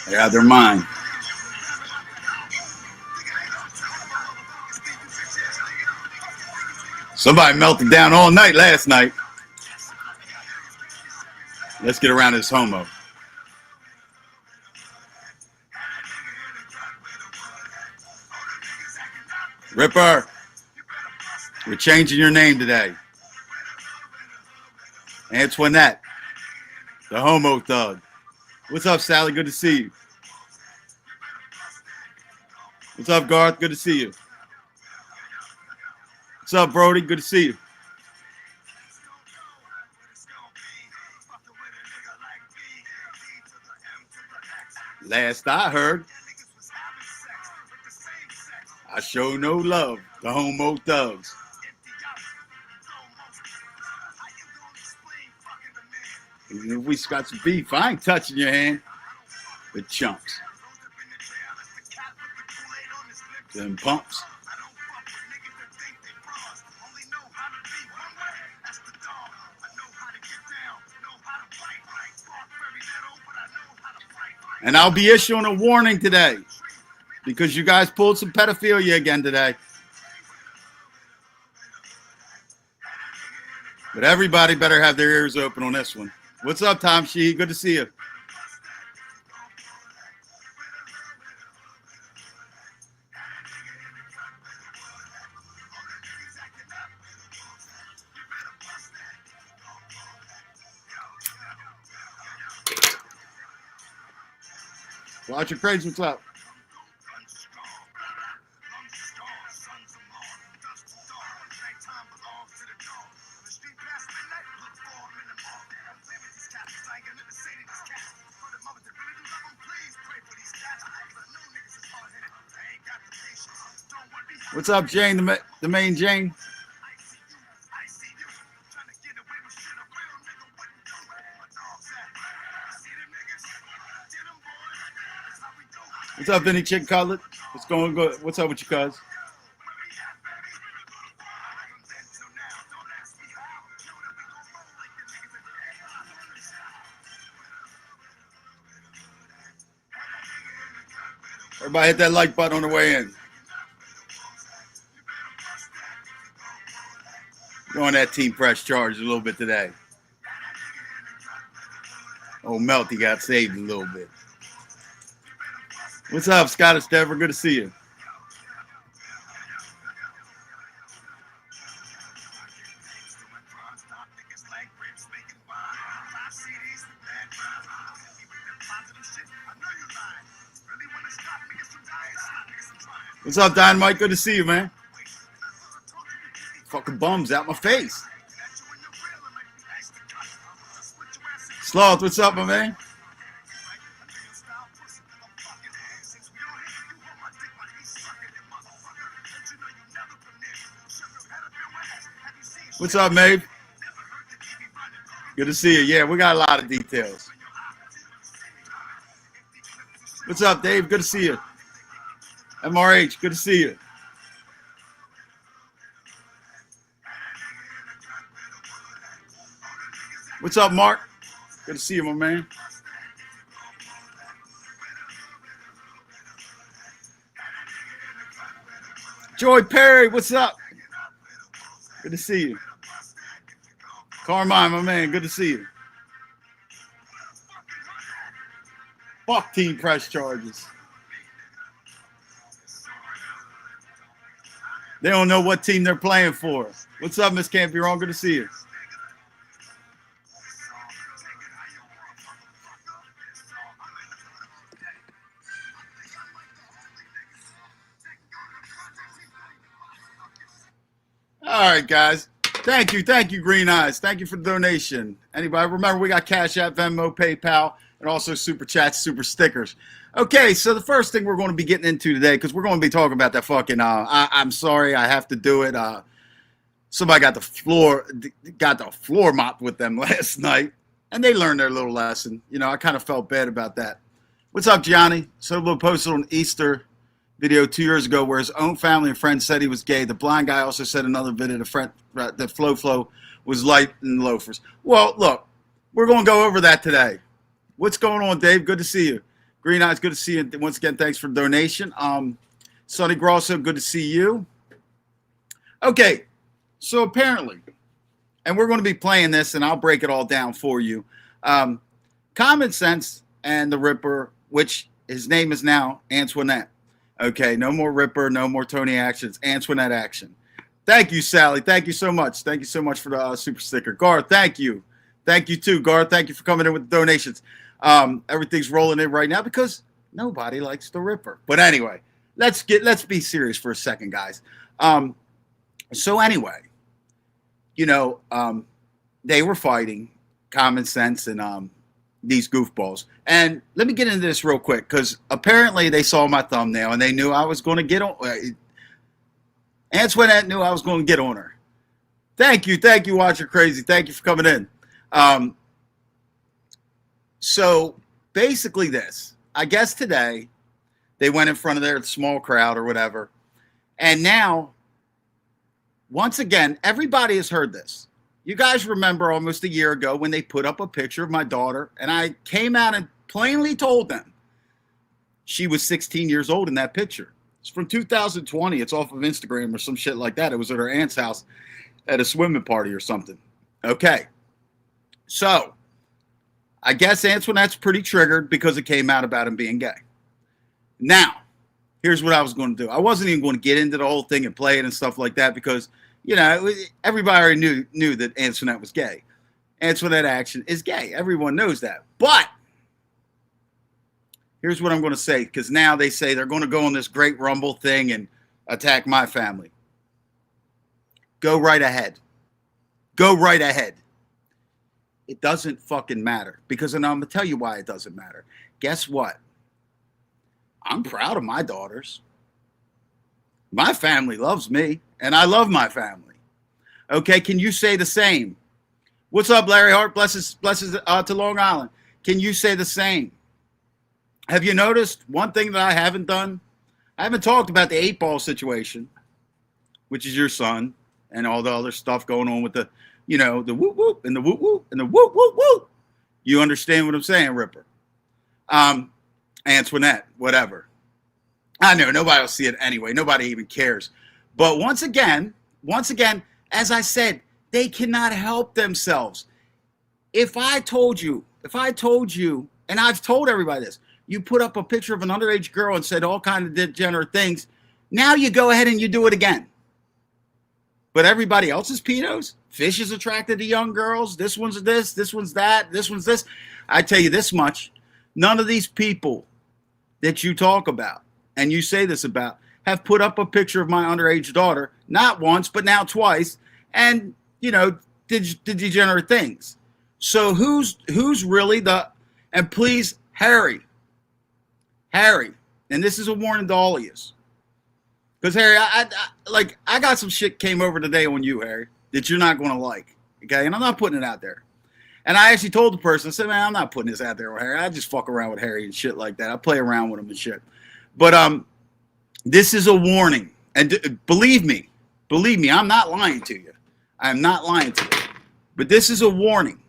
They have their mind. Somebody melted down all night last night. Let's get around this homo. Ripper, we're changing your name today. Antoinette, the homo thug. What's up, Sally? Good to see you. What's up, Garth? Good to see you. What's up, Brody? Good to see you. Last I heard, I show no love to homo thugs. Even if we got some beef, I ain't touching your hand. The chumps. Them pumps. And I'll be issuing a warning today because you guys pulled some pedophilia again today. But everybody better have their ears open on this one. What's up, Tom Sheehy? Good to see you. Watch your crazy. What's up? What's up, Jane? The main Jane. What's up, Vinny Chick Cutlet? What's going good? What's up with you, cuz? Everybody hit that like button on the way in. Go on that team press charge a little bit today. Oh, Melty got saved a little bit. What's up, Scottish Dever? Good to see you. What's up, Dynamite? Good to see you, man. Fucking bums out my face. Sloth, what's up, my man? What's up, Maeve? Good to see you. Yeah, we got a lot of details. What's up, Dave? Good to see you. MRH, good to see you. What's up, Mark? Good to see you, my man. Joy Perry, what's up? Good to see you. Carmine, my man, good to see you. Fuck team press charges. They don't know what team they're playing for. What's up, Miss Camp? You're wrong. Good to see you. All right, guys. Thank you, Green Eyes. Thank you for the donation. Anybody, remember we got Cash App, Venmo, PayPal, and also Super Chats, Super Stickers. Okay, so the first thing we're going to be getting into today, because we're going to be talking about that fucking, I'm sorry, I have to do it. Somebody got the floor mopped with them last night, and they learned their little lesson. You know, I kind of felt bad about that. What's up, Gianni? Solo posted on Easter video 2 years ago where his own family and friends said he was gay. The blind guy also said in another video that Flo was light in loafers. Well, look, we're going to go over that today. What's going on, Dave? Good to see you. Green Eyes, good to see you. Once again, thanks for the donation. Sonny Grosso, good to see you. Okay, so apparently, and we're going to be playing this, and I'll break it all down for you. Common Sense and the Ripper, which his name is now Antoinette. Okay, no more Ripper, no more Tony Actions, Antoinette Action. Thank you, Sally. Thank you so much. Thank you so much for the super sticker. Garth, thank you. Thank you too, Garth. Thank you for coming in with the donations. Everything's rolling in right now because nobody likes the Ripper. But anyway, let's be serious for a second, guys. So anyway, they were fighting Common Sense and these goofballs. And let me get into this real quick because apparently they saw my thumbnail and they knew I was going to get on. Antoinette knew I was going to get on her. Thank you, Watcher Crazy. Thank you for coming in. So basically this, I guess today they went in front of their small crowd or whatever. And now, once again, everybody has heard this. You guys remember almost a year ago when they put up a picture of my daughter, and I came out and plainly told them she was 16 years old in that picture. It's from 2020. It's off of Instagram or some shit like that. It was at her aunt's house at a swimming party or something. Okay. So, I guess Antoinette's pretty triggered because it came out about him being gay. Now, here's what I was going to do. I wasn't even going to get into the whole thing and play it and stuff like that because everybody already knew that Antoinette was gay. Antoinette Action is gay. Everyone knows that. But here's what I'm going to say, because now they say they're going to go on this great Rumble thing and attack my family. Go right ahead. Go right ahead. It doesn't fucking matter. Because, and I'm going to tell you why it doesn't matter. Guess what? I'm proud of my daughters. My family loves me, and I love my family. Okay, can you say the same? What's up, Larry Hart? Blesses to Long Island. Can you say the same? Have you noticed one thing that I haven't done? I haven't talked about the 8-ball situation, which is your son, and all the other stuff going on with the, the whoop whoop and the whoop whoop and the whoop whoop whoop. You understand what I'm saying, Ripper? Antoinette, whatever. I know nobody will see it anyway. Nobody even cares. But once again, as I said, they cannot help themselves. If I told you, and I've told everybody this, you put up a picture of an underage girl and said all kinds of degenerate things, now you go ahead and you do it again. But everybody else is pedos. Fish is attracted to young girls. This one's this one's that, this one's this. I tell you this much, none of these people that you talk about and you say this about have put up a picture of my underage daughter, not once, but now twice, and, did degenerate things. So who's really and please, Harry, and this is a warning to all of you. Because, Harry, I got some shit came over today on you, Harry, that you're not going to like, okay? And I'm not putting it out there. And I actually told the person, I said, man, I'm not putting this out there with Harry. I just fuck around with Harry and shit like that. I play around with him and shit. But this is a warning. And believe me, I'm not lying to you. I'm not lying to you. But this is a warning.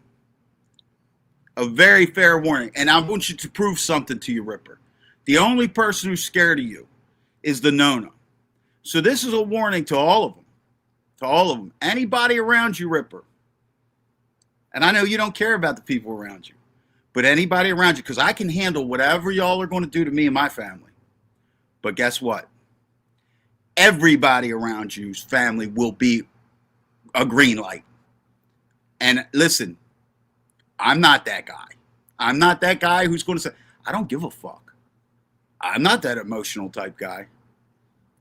A very fair warning. And I want you to prove something to you, Ripper. The only person who's scared of you is the Nona. So this is a warning to all of them. To all of them. Anybody around you, Ripper. And I know you don't care about the people around you. But anybody around you, because I can handle whatever y'all are going to do to me and my family. But guess what? Everybody around you's family will be a green light. And listen, I'm not that guy. I'm not that guy who's going to say, I don't give a fuck. I'm not that emotional type guy.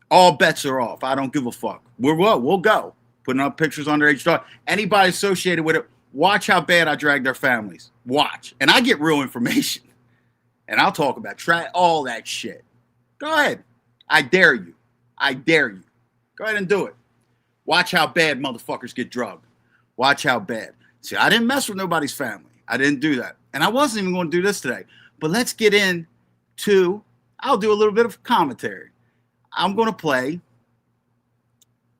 All bets are off. I don't give a fuck. We'll go. Putting up pictures underage daughter. Anybody associated with it, watch how bad I drag their families. Watch. And I get real information. And I'll talk about all that shit. Go ahead. I dare you. I dare you. Go ahead and do it. Watch how bad motherfuckers get drugged. Watch how bad. See, I didn't mess with nobody's family. I didn't do that. And I wasn't even going to do this today. But let's get into, I'll do a little bit of commentary. I'm going to play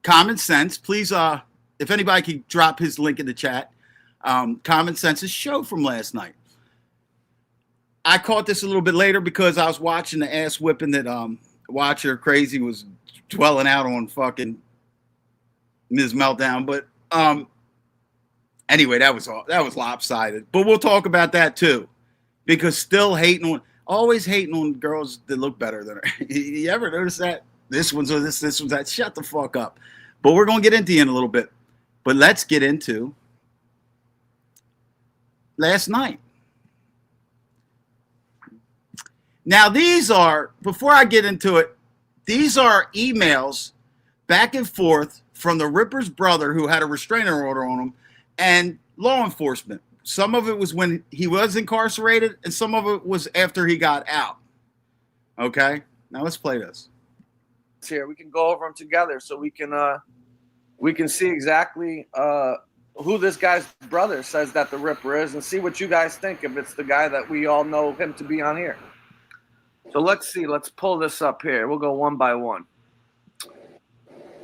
Common Sense. Please, if anybody could drop his link in the chat. Common Sense's show from last night. I caught this a little bit later because I was watching the ass whipping that Watcher Crazy was dwelling out on fucking Ms. Meltdown. But anyway, that was lopsided. But we'll talk about that too, because always hating on girls that look better than her. You ever notice that? This one's this one's that. Shut the fuck up. But we're gonna get into it in a little bit. But let's get into last night. Now, before I get into it, these are emails back and forth from the Ripper's brother, who had a restraining order on him, and law enforcement. Some of it was when he was incarcerated, and some of it was after he got out. Okay? Now let's play this. Here, we can go over them together so we can see exactly who this guy's brother says that the Ripper is, and see what you guys think if it's the guy that we all know him to be on here. So let's see. Let's pull this up here. We'll go one by one.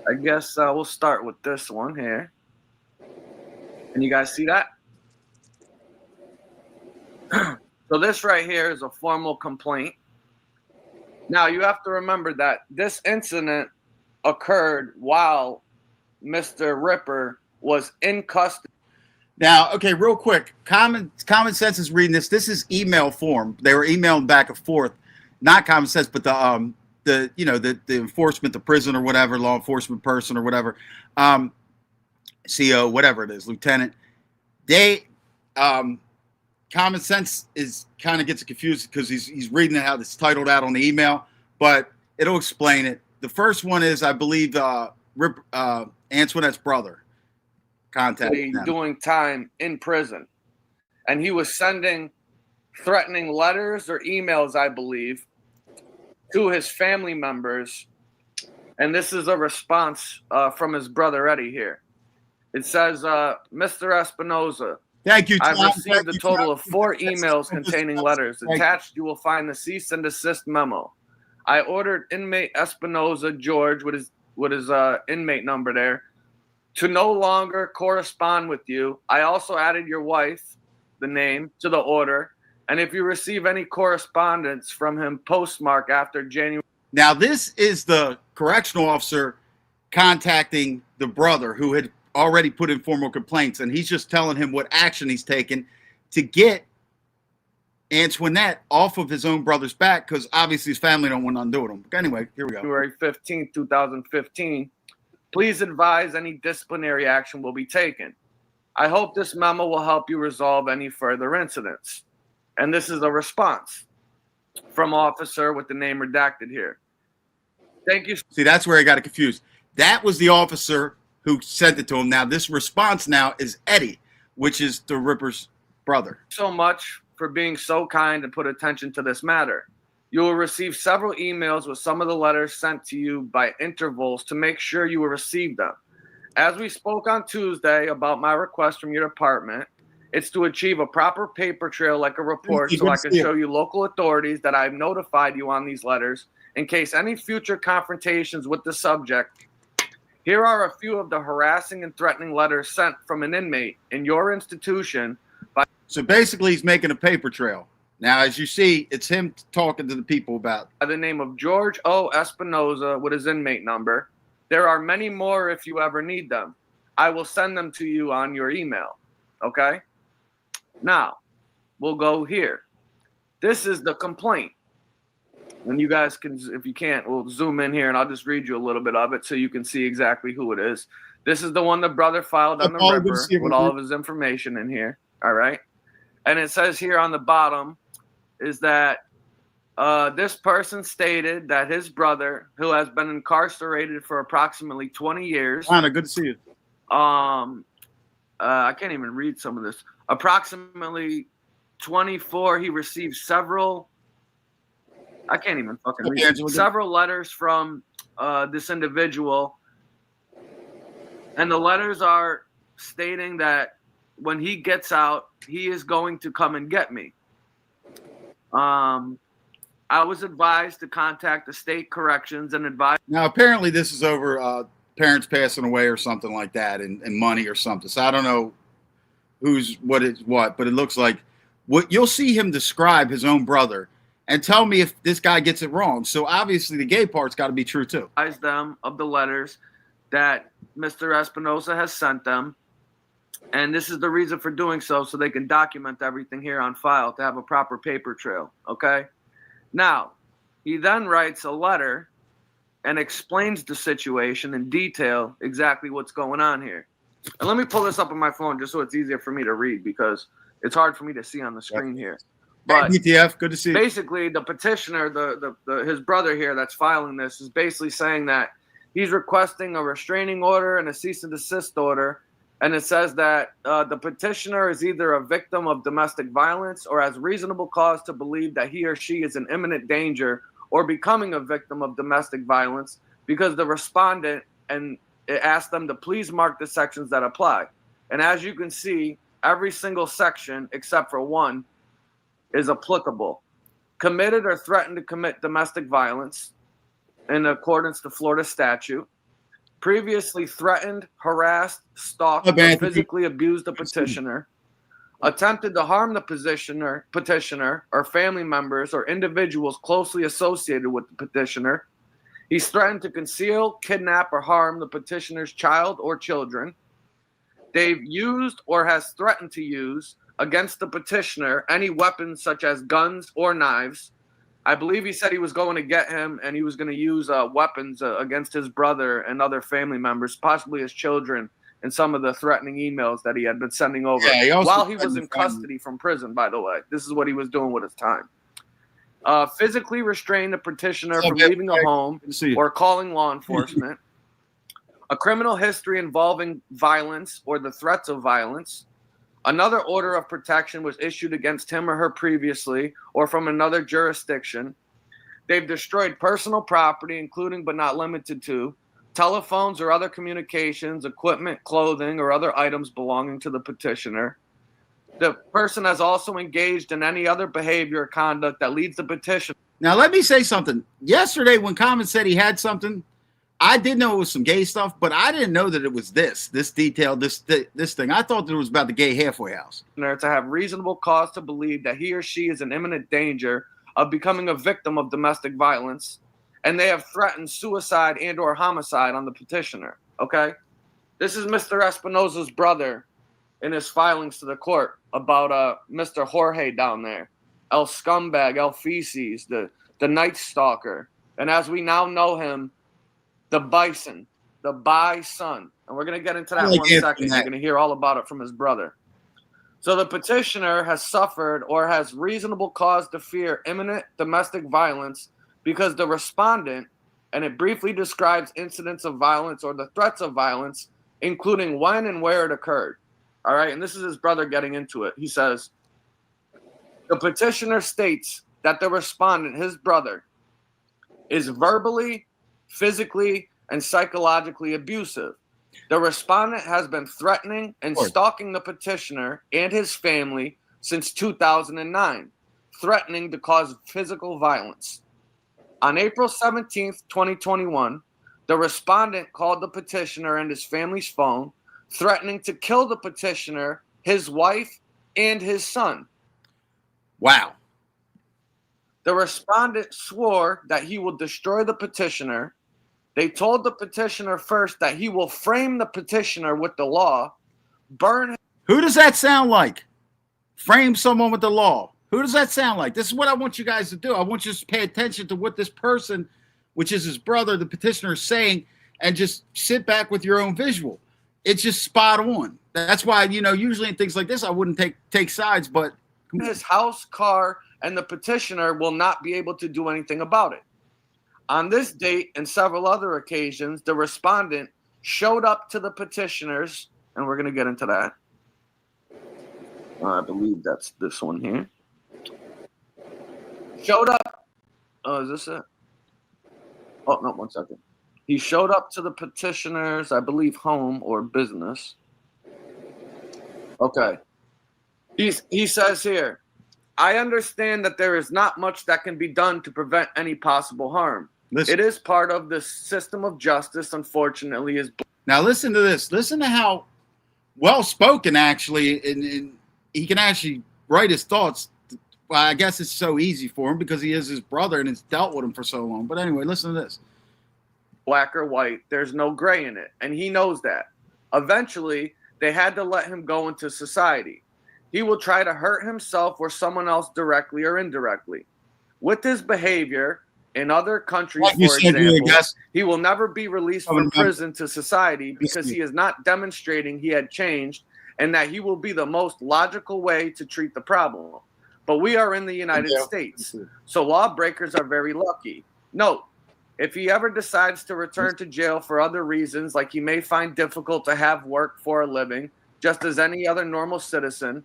I guess we'll start with this one here. Can you guys see that? So this right here is a formal complaint. Now, you have to remember that this incident occurred while Mr. Ripper was in custody. Now, okay, real quick. Common Sense is reading this. This is email form. They were emailing back and forth. Not Common Sense, but the enforcement, the prison or whatever, law enforcement person or whatever, CO, whatever it is, lieutenant. They Common Sense is kind of gets confused because he's reading how it's titled out on the email, but it'll explain it. The first one is, I believe, Antoinette's brother contacted them. Doing time in prison, and he was sending threatening letters or emails, I believe, to his family members, and this is a response from his brother Eddie here. It says, Mr. Espinoza, thank you, Tom. I've received a total of 4 emails containing letters. Attached, you will find the cease and desist memo. I ordered inmate Espinoza George with his inmate number there to no longer correspond with you. I also added your wife, the name, to the order. And if you receive any correspondence from him, postmark after January. Now, this is the correctional officer contacting the brother who had already put in formal complaints, and he's just telling him what action he's taken to get Antoinette off of his own brother's back, because obviously his family don't want to undo him. But anyway, here we go. February 15th, 2015. Please advise any disciplinary action will be taken. I hope this memo will help you resolve any further incidents. And this is a response from officer with the name redacted here. Thank you. See, that's where I got it confused. That was the officer who sent it to him. Now, this response now is Eddie, which is the Ripper's brother. So much for being so kind and put attention to this matter. You will receive several emails with some of the letters sent to you by intervals to make sure you will receive them. As we spoke on Tuesday about my request from your department, it's to achieve a proper paper trail like a report so I can show you local authorities that I've notified you on these letters in case any future confrontations with the subject. Here are a few of the harassing and threatening letters sent from an inmate in your institution. So basically, he's making a paper trail. Now, as you see, it's him talking to the people about by the name of George O. Espinoza with his inmate number. There are many more if you ever need them. I will send them to you on your email. Okay? Now, we'll go here. This is the complaint. And you guys can, if you can't, we'll zoom in here and I'll just read you a little bit of it so you can see exactly who it is. This is the one the brother filed on the Ripper with all of his information in here. All right. And it says here on the bottom is that this person stated that his brother, who has been incarcerated for approximately 20 years. Anna, good to see you. I can't even read some of this. Approximately 24, he received several. I can't even fucking read several letters from this individual. And the letters are stating that when he gets out, he is going to come and get me. I was advised to contact the state corrections and advise. Now, apparently this is over parents passing away or something like that and money or something. So I don't know who's what is what, but it looks like what you'll see him describe his own brother and tell me if this guy gets it wrong. So obviously the gay part's got to be true too. Them of the letters that Mr. Espinosa has sent them. And this is the reason for doing so they can document everything here on file to have a proper paper trail, okay? Now, he then writes a letter and explains the situation in detail, exactly what's going on here. And let me pull this up on my phone just so it's easier for me to read because it's hard for me to see on the screen here. But hey, BTF, good to see you. Basically, the petitioner, his brother here that's filing this is basically saying that he's requesting a restraining order and a cease and desist order. And it says that the petitioner is either a victim of domestic violence or has reasonable cause to believe that he or she is in imminent danger or becoming a victim of domestic violence because the respondent, and it asks them to please mark the sections that apply. And as you can see, every single section except for one is applicable. Committed or threatened to commit domestic violence in accordance to Florida statute. Previously threatened, harassed, stalked, or physically abused the petitioner, attempted to harm the petitioner or family members or individuals closely associated with the petitioner. He's threatened to conceal, kidnap, or harm the petitioner's child or children. They've used or has threatened to use against the petitioner any weapons such as guns or knives. I believe he said he was going to get him and he was going to use weapons against his brother and other family members, possibly his children, in some of the threatening emails that he had been sending over while he was in custody from prison, by the way. This is what he was doing with his time. Physically restrain the petitioner from leaving a home or calling law enforcement. A criminal history involving violence or the threats of violence. Another order of protection was issued against him or her previously or from another jurisdiction. They've destroyed personal property, including but not limited to telephones or other communications, equipment, clothing, or other items belonging to the petitioner. The person has also engaged in any other behavior or conduct that leads the petitioner. Now, let me say something. Yesterday, when Common said he had something, I did know it was some gay stuff, but I didn't know that it was this detail, this thing. I thought that it was about the gay halfway house. To have reasonable cause to believe that he or she is in imminent danger of becoming a victim of domestic violence, and they have threatened suicide and or homicide on the petitioner, okay? This is Mr. Espinosa's brother in his filings to the court about Mr. Jorge down there, El Scumbag, El Feces, the Night Stalker, and as we now know him, the Bison, the Bison. And we're going to get into that one second. You're going to hear all about it from his brother. So the petitioner has suffered or has reasonable cause to fear imminent domestic violence because the respondent, and it briefly describes incidents of violence or the threats of violence, including when and where it occurred. All right, and this is his brother getting into it. He says, the petitioner states that the respondent, his brother, is verbally, physically, and psychologically abusive. The respondent has been threatening and stalking the petitioner and his family since 2009, threatening to cause physical violence. On April 17th, 2021, the respondent called the petitioner and his family's phone, threatening to kill the petitioner, his wife, and his son. Wow. The respondent swore that he will destroy the petitioner. They told the petitioner first that he will frame the petitioner with the law, burn him. Who does that sound like? Frame someone with the law. Who does that sound like? This is what I want you guys to do. I want you to pay attention to what this person, which is his brother, the petitioner, is saying, and just sit back with your own visual. It's just spot on. That's why, usually in things like this, I wouldn't take sides, but his house, car, and the petitioner will not be able to do anything about it. On this date and several other occasions, the respondent showed up to the petitioners, and we're going to get into that. I believe that's this one here. Showed up. Oh, is this it? Oh, no, 1 second. He showed up to the petitioner's, I believe, home or business. Okay. He says here, I understand that there is not much that can be done to prevent any possible harm. Listen. It is part of the system of justice, unfortunately. Now listen to this. Listen to how well-spoken, actually, and he can actually write his thoughts. Well, I guess it's so easy for him because he is his brother and has dealt with him for so long. But anyway, listen to this. Black or white, there's no gray in it. And he knows that. Eventually, they had to let him go into society. He will try to hurt himself or someone else directly or indirectly. With his behavior in other countries, Like you for said, example, I guess. he will never be released from prison to society because he is not demonstrating he had changed and that he will be the most logical way to treat the problem. But we are in the United States, so lawbreakers are very lucky. Note, if he ever decides to return to jail for other reasons, like he may find difficult to have work for a living, just as any other normal citizen,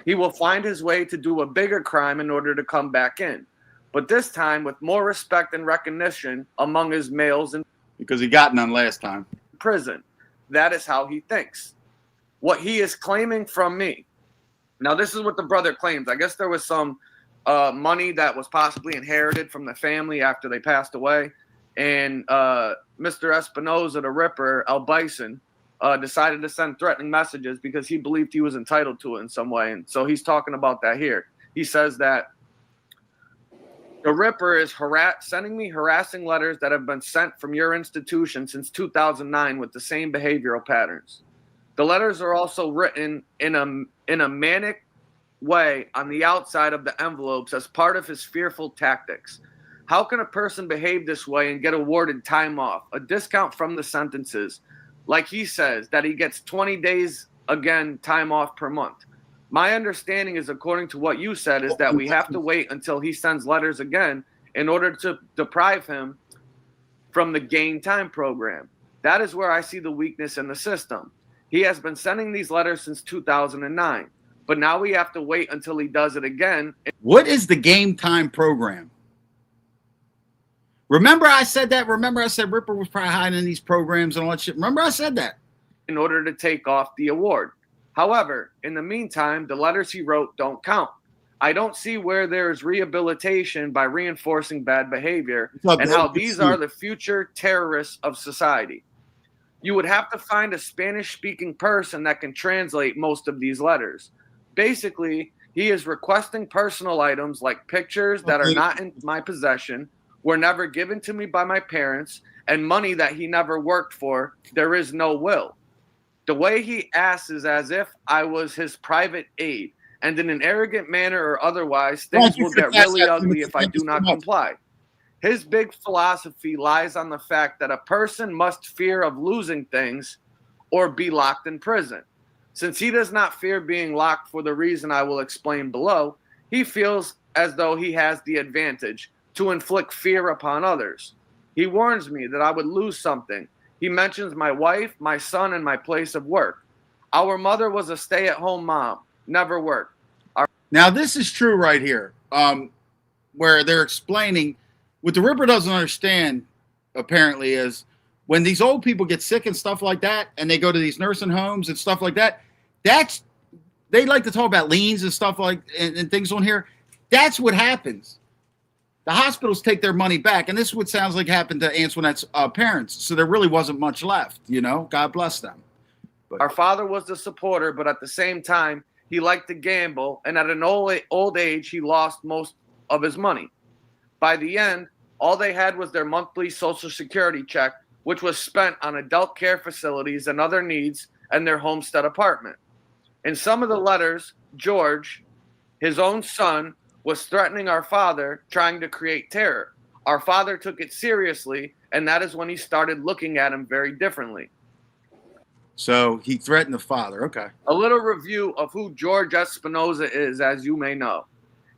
he will find his way to do a bigger crime in order to come back in. But this time with more respect and recognition among his males in Because he got none last time. prison. That is how he thinks. What he is claiming from me. Now, this is what the brother claims. I guess there was some money that was possibly inherited from the family after they passed away. And Mr. Espinoza, the Ripper, Al Bison, decided to send threatening messages because he believed he was entitled to it in some way. And so he's talking about that here. He says that the Ripper is sending me harassing letters that have been sent from your institution since 2009 with the same behavioral patterns. The letters are also written in a manic way on the outside of the envelopes as part of his fearful tactics. How can a person behave this way and get awarded time off, a discount from the sentences? Like he says, that he gets 20 days, again, time off per month. My understanding is, according to what you said, is that we have to wait until he sends letters again in order to deprive him from the gain time program. That is where I see the weakness in the system. He has been sending these letters since 2009, but now we have to wait until he does it again. What is the game time program? Remember I said that? Remember I said Ripper was probably hiding in these programs and all that shit? Remember I said that? In order to take off the award. However, in the meantime, the letters he wrote don't count. I don't see where there is rehabilitation by reinforcing bad behavior and how these are the future terrorists of society. You would have to find a Spanish-speaking person that can translate most of these letters. Basically, he is requesting personal items like pictures that are not in my possession, were never given to me by my parents, and money that he never worked for. There is no will. The way he asks is as if I was his private aide, and in an arrogant manner or otherwise, things will get really ugly if I do not comply. His big philosophy lies on the fact that a person must fear of losing things or be locked in prison. Since he does not fear being locked for the reason I will explain below, he feels as though he has the advantage to inflict fear upon others. He warns me that I would lose something. He mentions my wife, my son, and my place of work. Our mother was a stay-at-home mom, never worked. Now, this is true right here, where they're explaining what the Ripper doesn't understand, apparently, is when these old people get sick and stuff like that, and they go to these nursing homes and stuff like that, they like to talk about liens and stuff like and things on here. That's what happens. The hospitals take their money back, and this is what sounds like happened to Antoinette's parents. So there really wasn't much left, you know. God bless them. But our father was the supporter, but at the same time, he liked to gamble, and at an old age, he lost most of his money. By the end, all they had was their monthly Social Security check, which was spent on adult care facilities and other needs and their homestead apartment. In some of the letters, George, his own son, was threatening our father, trying to create terror. Our father took it seriously, and that is when he started looking at him very differently. So he threatened the father. Okay. A little review of who George Espinoza is, as you may know.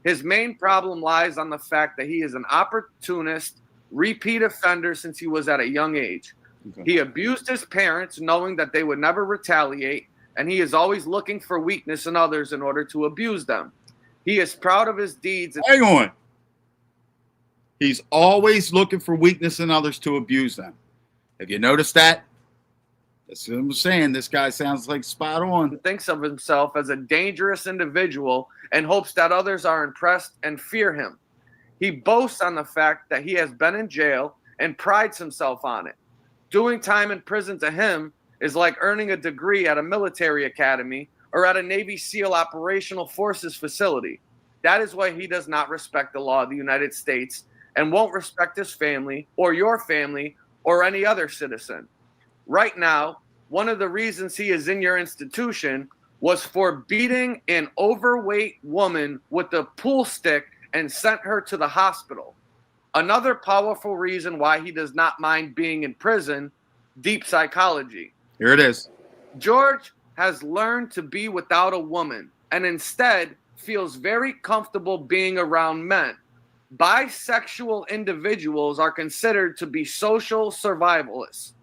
His main problem lies on the fact that he is an opportunist, repeat offender since he was at a young age. Okay. He abused his parents, knowing that they would never retaliate, and he is always looking for weakness in others in order to abuse them. He is proud of his deeds. Hang on. He's always looking for weakness in others to abuse them. Have you noticed that? That's what I'm saying. This guy sounds like spot on. He thinks of himself as a dangerous individual and hopes that others are impressed and fear him. He boasts on the fact that he has been in jail and prides himself on it. Doing time in prison to him is like earning a degree at a military academy or at a Navy SEAL operational forces facility. That is why he does not respect the law of the United States and won't respect his family or your family or any other citizen. Right now, one of the reasons he is in your institution was for beating an overweight woman with a pool stick and sent her to the hospital. Another powerful reason why he does not mind being in prison, deep psychology. Here it is. George has learned to be without a woman and instead feels very comfortable being around men. Bisexual individuals are considered to be social survivalists.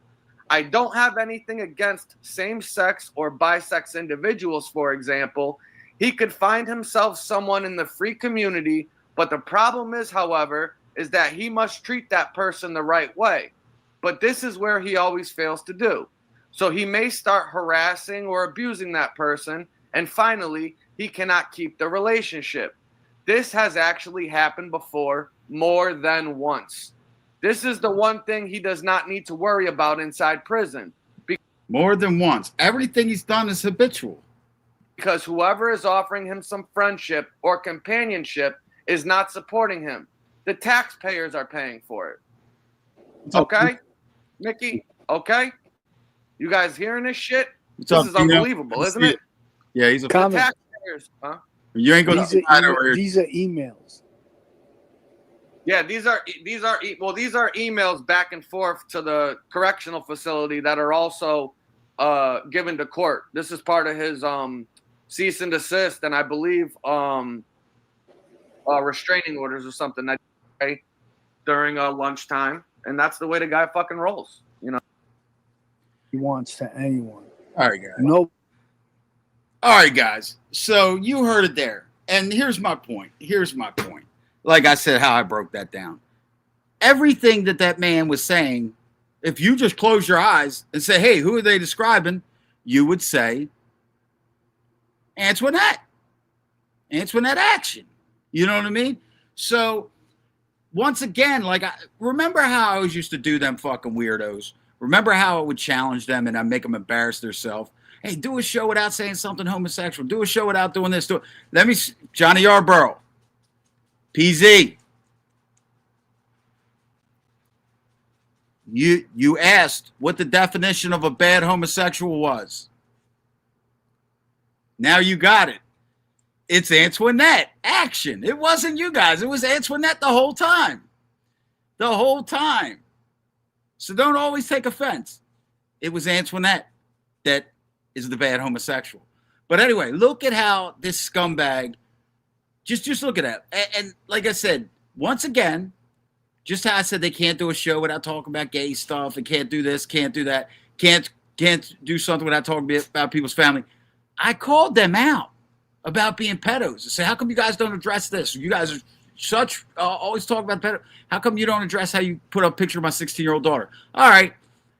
I don't have anything against same-sex or bisex individuals, for example. He could find himself someone in the free community, but the problem is, however, is that he must treat that person the right way. But this is where he always fails to do. So he may start harassing or abusing that person, and finally, he cannot keep the relationship. This has actually happened before more than once. This is the one thing he does not need to worry about inside prison. More than once. Everything he's done is habitual. Because whoever is offering him some friendship or companionship is not supporting him. The taxpayers are paying for it. Okay? Mickey? Okay? You guys hearing this shit? This is unbelievable, isn't it? Yeah, he's a taxpayers, huh? You ain't gonna these are emails. Yeah, these are emails back and forth to the correctional facility that are also given to court. This is part of his cease and desist, and I believe restraining orders or something that during lunchtime, and that's the way the guy fucking rolls. You know, He wants to anyone. All right, guys. No. All right, guys. So you heard it there, and here's my point. Like I said, how I broke that down. Everything that man was saying, if you just close your eyes and say, hey, who are they describing? You would say Antoinette. Antoinette Action. You know what I mean? So once again, remember how I always used to do them fucking weirdos? Remember how I would challenge them and I'd make them embarrass themselves? Hey, do a show without saying something homosexual. Do a show without doing this. Let me, Johnny Yarborough. PZ, you asked what the definition of a bad homosexual was. Now you got it. It's Antoinette Action. It wasn't you guys. It was Antoinette the whole time. The whole time. So don't always take offense. It was Antoinette that is the bad homosexual. But anyway, look at how this scumbag. Just look at that. And like I said, once again, just how I said they can't do a show without talking about gay stuff. They can't do this, can't do that, can't do something without talking about people's family. I called them out about being pedos. I said, how come you guys don't address this? You guys are such always talk about pedo. How come you don't address how you put up a picture of my 16-year-old daughter? All right.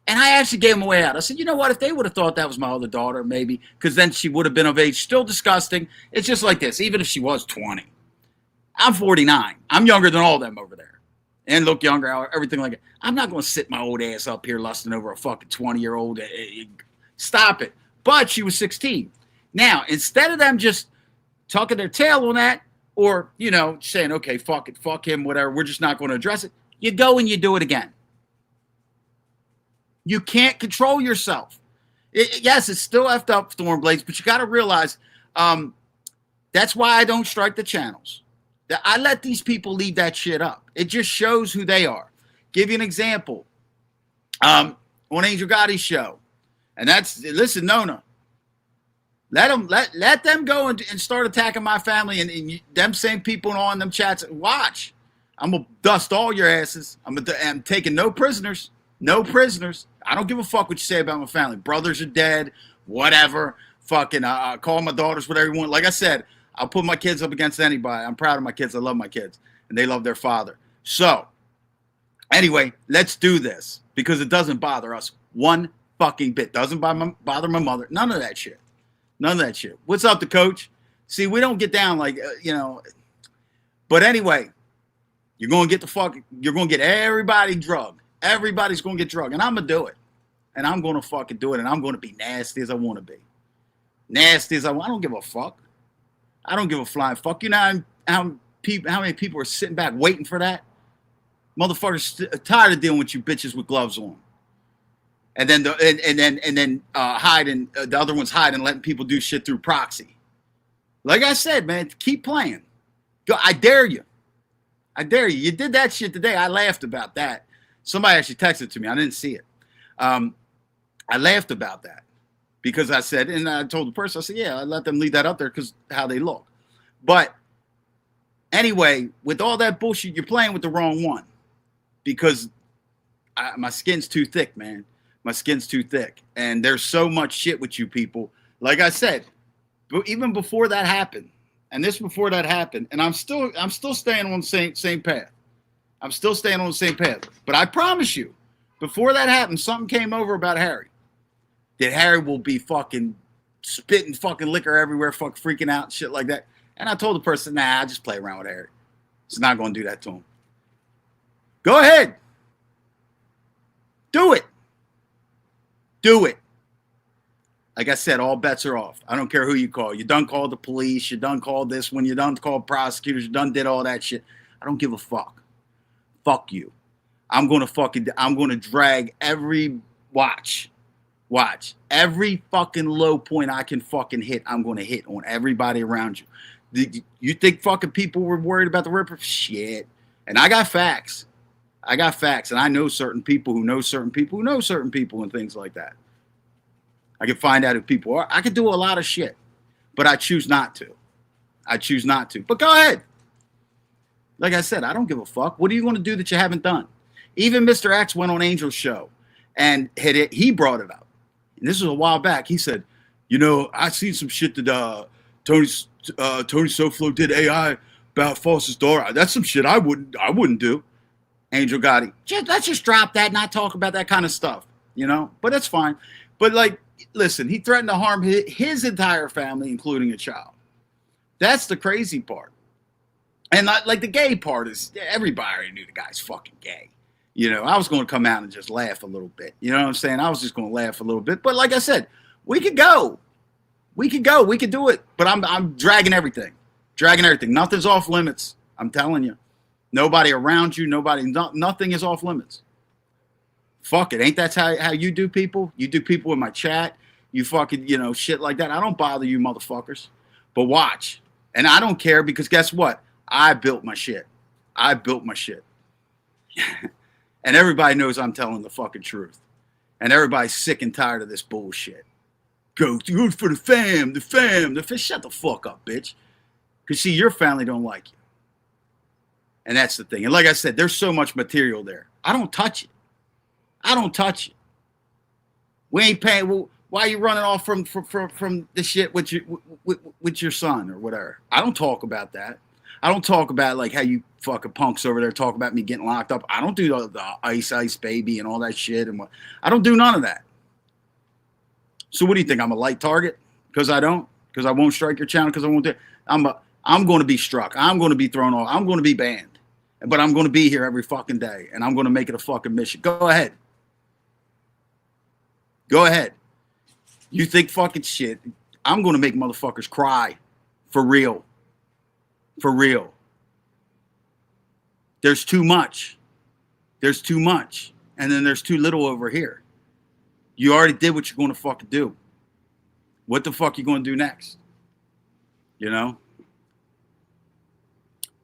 And I actually gave them a way out. I said, you know what? If they would have thought that was my other daughter, maybe, because then she would have been of age. Still disgusting. It's just like this. Even if she was 20. I'm 49. I'm younger than all of them over there. And look younger, everything like that. I'm not going to sit my old ass up here lusting over a fucking 20-year-old. Stop it. But she was 16. Now, instead of them just tucking their tail on that or, saying, okay, fuck it, fuck him, whatever, we're just not going to address it, you go and you do it again. You can't control yourself. Yes, it's still effed up, Stormblades, but you got to realize that's why I don't strike the channels. I let these people leave that shit up. It just shows who they are. Give you an example. On Angel Gotti's show, and listen, Nona, let them go and start attacking my family and them same people on them chats. Watch, I'm gonna dust all your asses. I'm taking no prisoners. No prisoners. I don't give a fuck what you say about my family. Brothers are dead. Whatever. Fucking call my daughters whatever you want. Like I said, I'll put my kids up against anybody. I'm proud of my kids. I love my kids. And they love their father. So, anyway, let's do this. Because it doesn't bother us one fucking bit. Doesn't bother my mother. None of that shit. None of that shit. What's up, the coach? See, we don't get down like, But anyway, you're going to get everybody drugged. Everybody's going to get drugged. And I'm going to do it. And I'm going to fucking do it. And I'm going to be nasty as I want to be. nasty as I want. I don't give a fuck. I don't give a flying fuck. You know how many people are sitting back waiting for that? Motherfuckers tired of dealing with you bitches with gloves on. And then hiding, the other one's hiding, letting people do shit through proxy. Like I said, man, keep playing. I dare you. I dare you. You did that shit today. I laughed about that. Somebody actually texted to me. I didn't see it. I laughed about that because I said, and I told the person, I said, yeah, I let them leave that up there because how they look. But anyway, with all that bullshit, you're playing with the wrong one because my skin's too thick, man. My skin's too thick. And there's so much shit with you people. Like I said, even before that happened, and this before that happened, and I'm still staying on the same path. I'm still staying on the same path. But I promise you, before that happened, something came over about Harry. That Harry will be fucking spitting fucking liquor everywhere, fucking freaking out and shit like that. And I told the person, nah, I just play around with Harry. It's not going to do that to him. Go ahead. Do it. Do it. Like I said, all bets are off. I don't care who you call. You done called the police. You done called this one. You done called prosecutors. You done did all that shit. I don't give a fuck. Fuck you. I'm going to drag every watch every fucking low point I can fucking hit. I'm going to hit on everybody around you. You think fucking people were worried about the Ripper? Shit. And I got facts. And I know certain people who know certain people who know certain people and things like that. I can find out who people are. I can do a lot of shit, but I choose not to. But go ahead. Like I said, I don't give a fuck. What are you going to do that you haven't done? Even Mr. X went on Angel's show and he brought it up. And this was a while back. He said, you know, I seen some shit that Tony SoFlo did AI about Foster's daughter. That's some shit I wouldn't do. Angel Gotti. Let's just drop that, not talk about that kind of stuff, you know? But that's fine. But like, listen, he threatened to harm his entire family, including a child. That's the crazy part. And like the gay part is, everybody already knew the guy's fucking gay. You know, I was going to come out and just laugh a little bit. You know what I'm saying? I was just going to laugh a little bit. But like I said, we could go. We could do it. But I'm dragging everything. Nothing's off limits. I'm telling you. Nobody around you, nothing is off limits. Fuck it. Ain't that how you do people? You do people in my chat. You fucking, you know, shit like that. I don't bother you motherfuckers. But watch. And I don't care because guess what? I built my shit. And everybody knows I'm telling the fucking truth. And everybody's sick and tired of this bullshit. Go for the fam. Shut the fuck up, bitch. Because see, your family don't like you. And that's the thing. And like I said, there's so much material there. I don't touch it. We ain't paying. Well, why are you running off from the shit with your son or whatever? I don't talk about that. I don't talk about like how you fucking punks over there talk about me getting locked up. I don't do the ice baby and all that shit. And I don't do none of that. So what do you think? I'm a light target? Because I won't strike your channel because I won't do it. I'm going to be struck. I'm going to be thrown off. I'm going to be banned. But I'm going to be here every fucking day. And I'm going to make it a fucking mission. Go ahead. You think fucking shit. I'm going to make motherfuckers cry. For real. There's too much. And then there's too little over here. You already did what you're going to fucking do. What the fuck you going to do next? You know?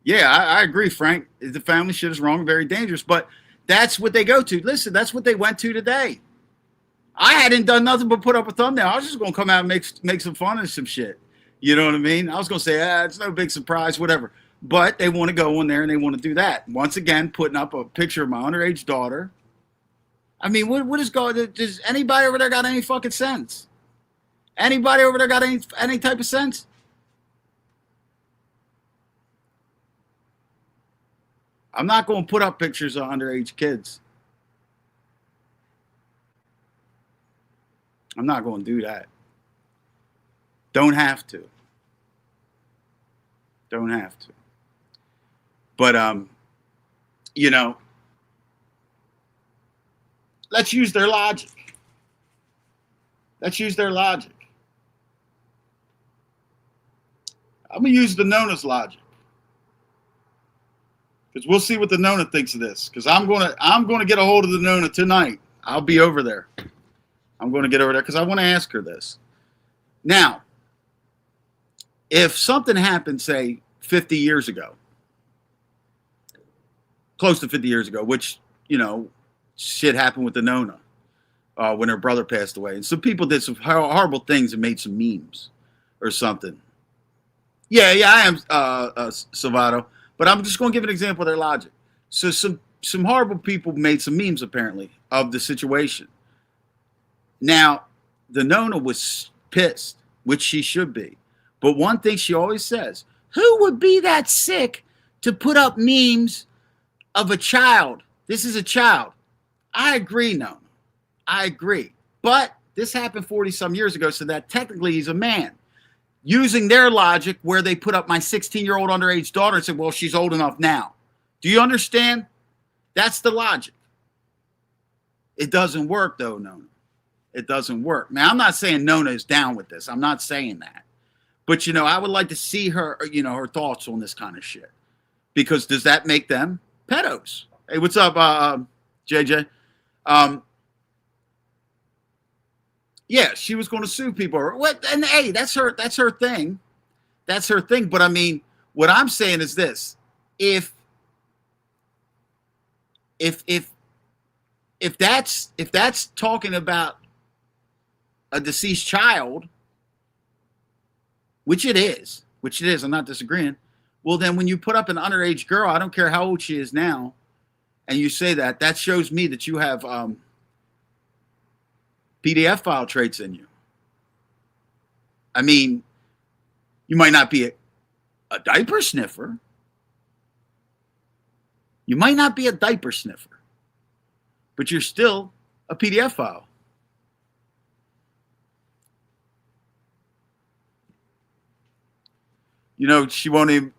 Yeah, I agree, Frank. The family shit is wrong, very dangerous. But that's what they go to. Listen, that's what they went to today. I hadn't done nothing but put up a thumbnail. I was just going to come out and make some fun of some shit. You know what I mean? I was going to say, it's no big surprise, whatever. But they want to go in there and they want to do that. Once again, putting up a picture of my underage daughter. I mean, what is going? Does anybody over there got any fucking sense? Anybody over there got any type of sense? I'm not going to put up pictures of underage kids. I'm not going to do that. Don't have to. But, you know, let's use their logic. I'm gonna use the Nona's logic. Because we'll see what the Nona thinks of this. Because I'm gonna get a hold of the Nona tonight. I'll be over there. I'm gonna get over there because I want to ask her this. Now, if something happened, say 50 years ago, close to 50 years ago, which shit happened with the Nona when her brother passed away, and some people did some horrible things and made some memes or something. Yeah, I am Salvato. But I'm just going to give an example of their logic. So some horrible people made some memes, apparently, of the situation. Now, the Nona was pissed, which she should be. But one thing she always says, who would be that sick to put up memes of a child? This is a child. I agree, Nona. I agree. But this happened 40-some years ago, so that technically he's a man. Using their logic where they put up my 16-year-old underage daughter and said, well, she's old enough now. Do you understand? That's the logic. It doesn't work, though, Nona. It doesn't work. Now, I'm not saying Nona is down with this. I'm not saying that. But, I would like to see her, her thoughts on this kind of shit. Because does that make them pedos? Hey, what's up, JJ? Yeah, she was going to sue people. What? And hey, that's her thing. That's her thing. But I mean, what I'm saying is this: if that's talking about a deceased child, which it is, I'm not disagreeing. Well, then when you put up an underage girl, I don't care how old she is now, and you say that shows me that you have PDF file traits in you. I mean, you might not be a diaper sniffer. You might not be a diaper sniffer, but you're still a PDF file. She won't even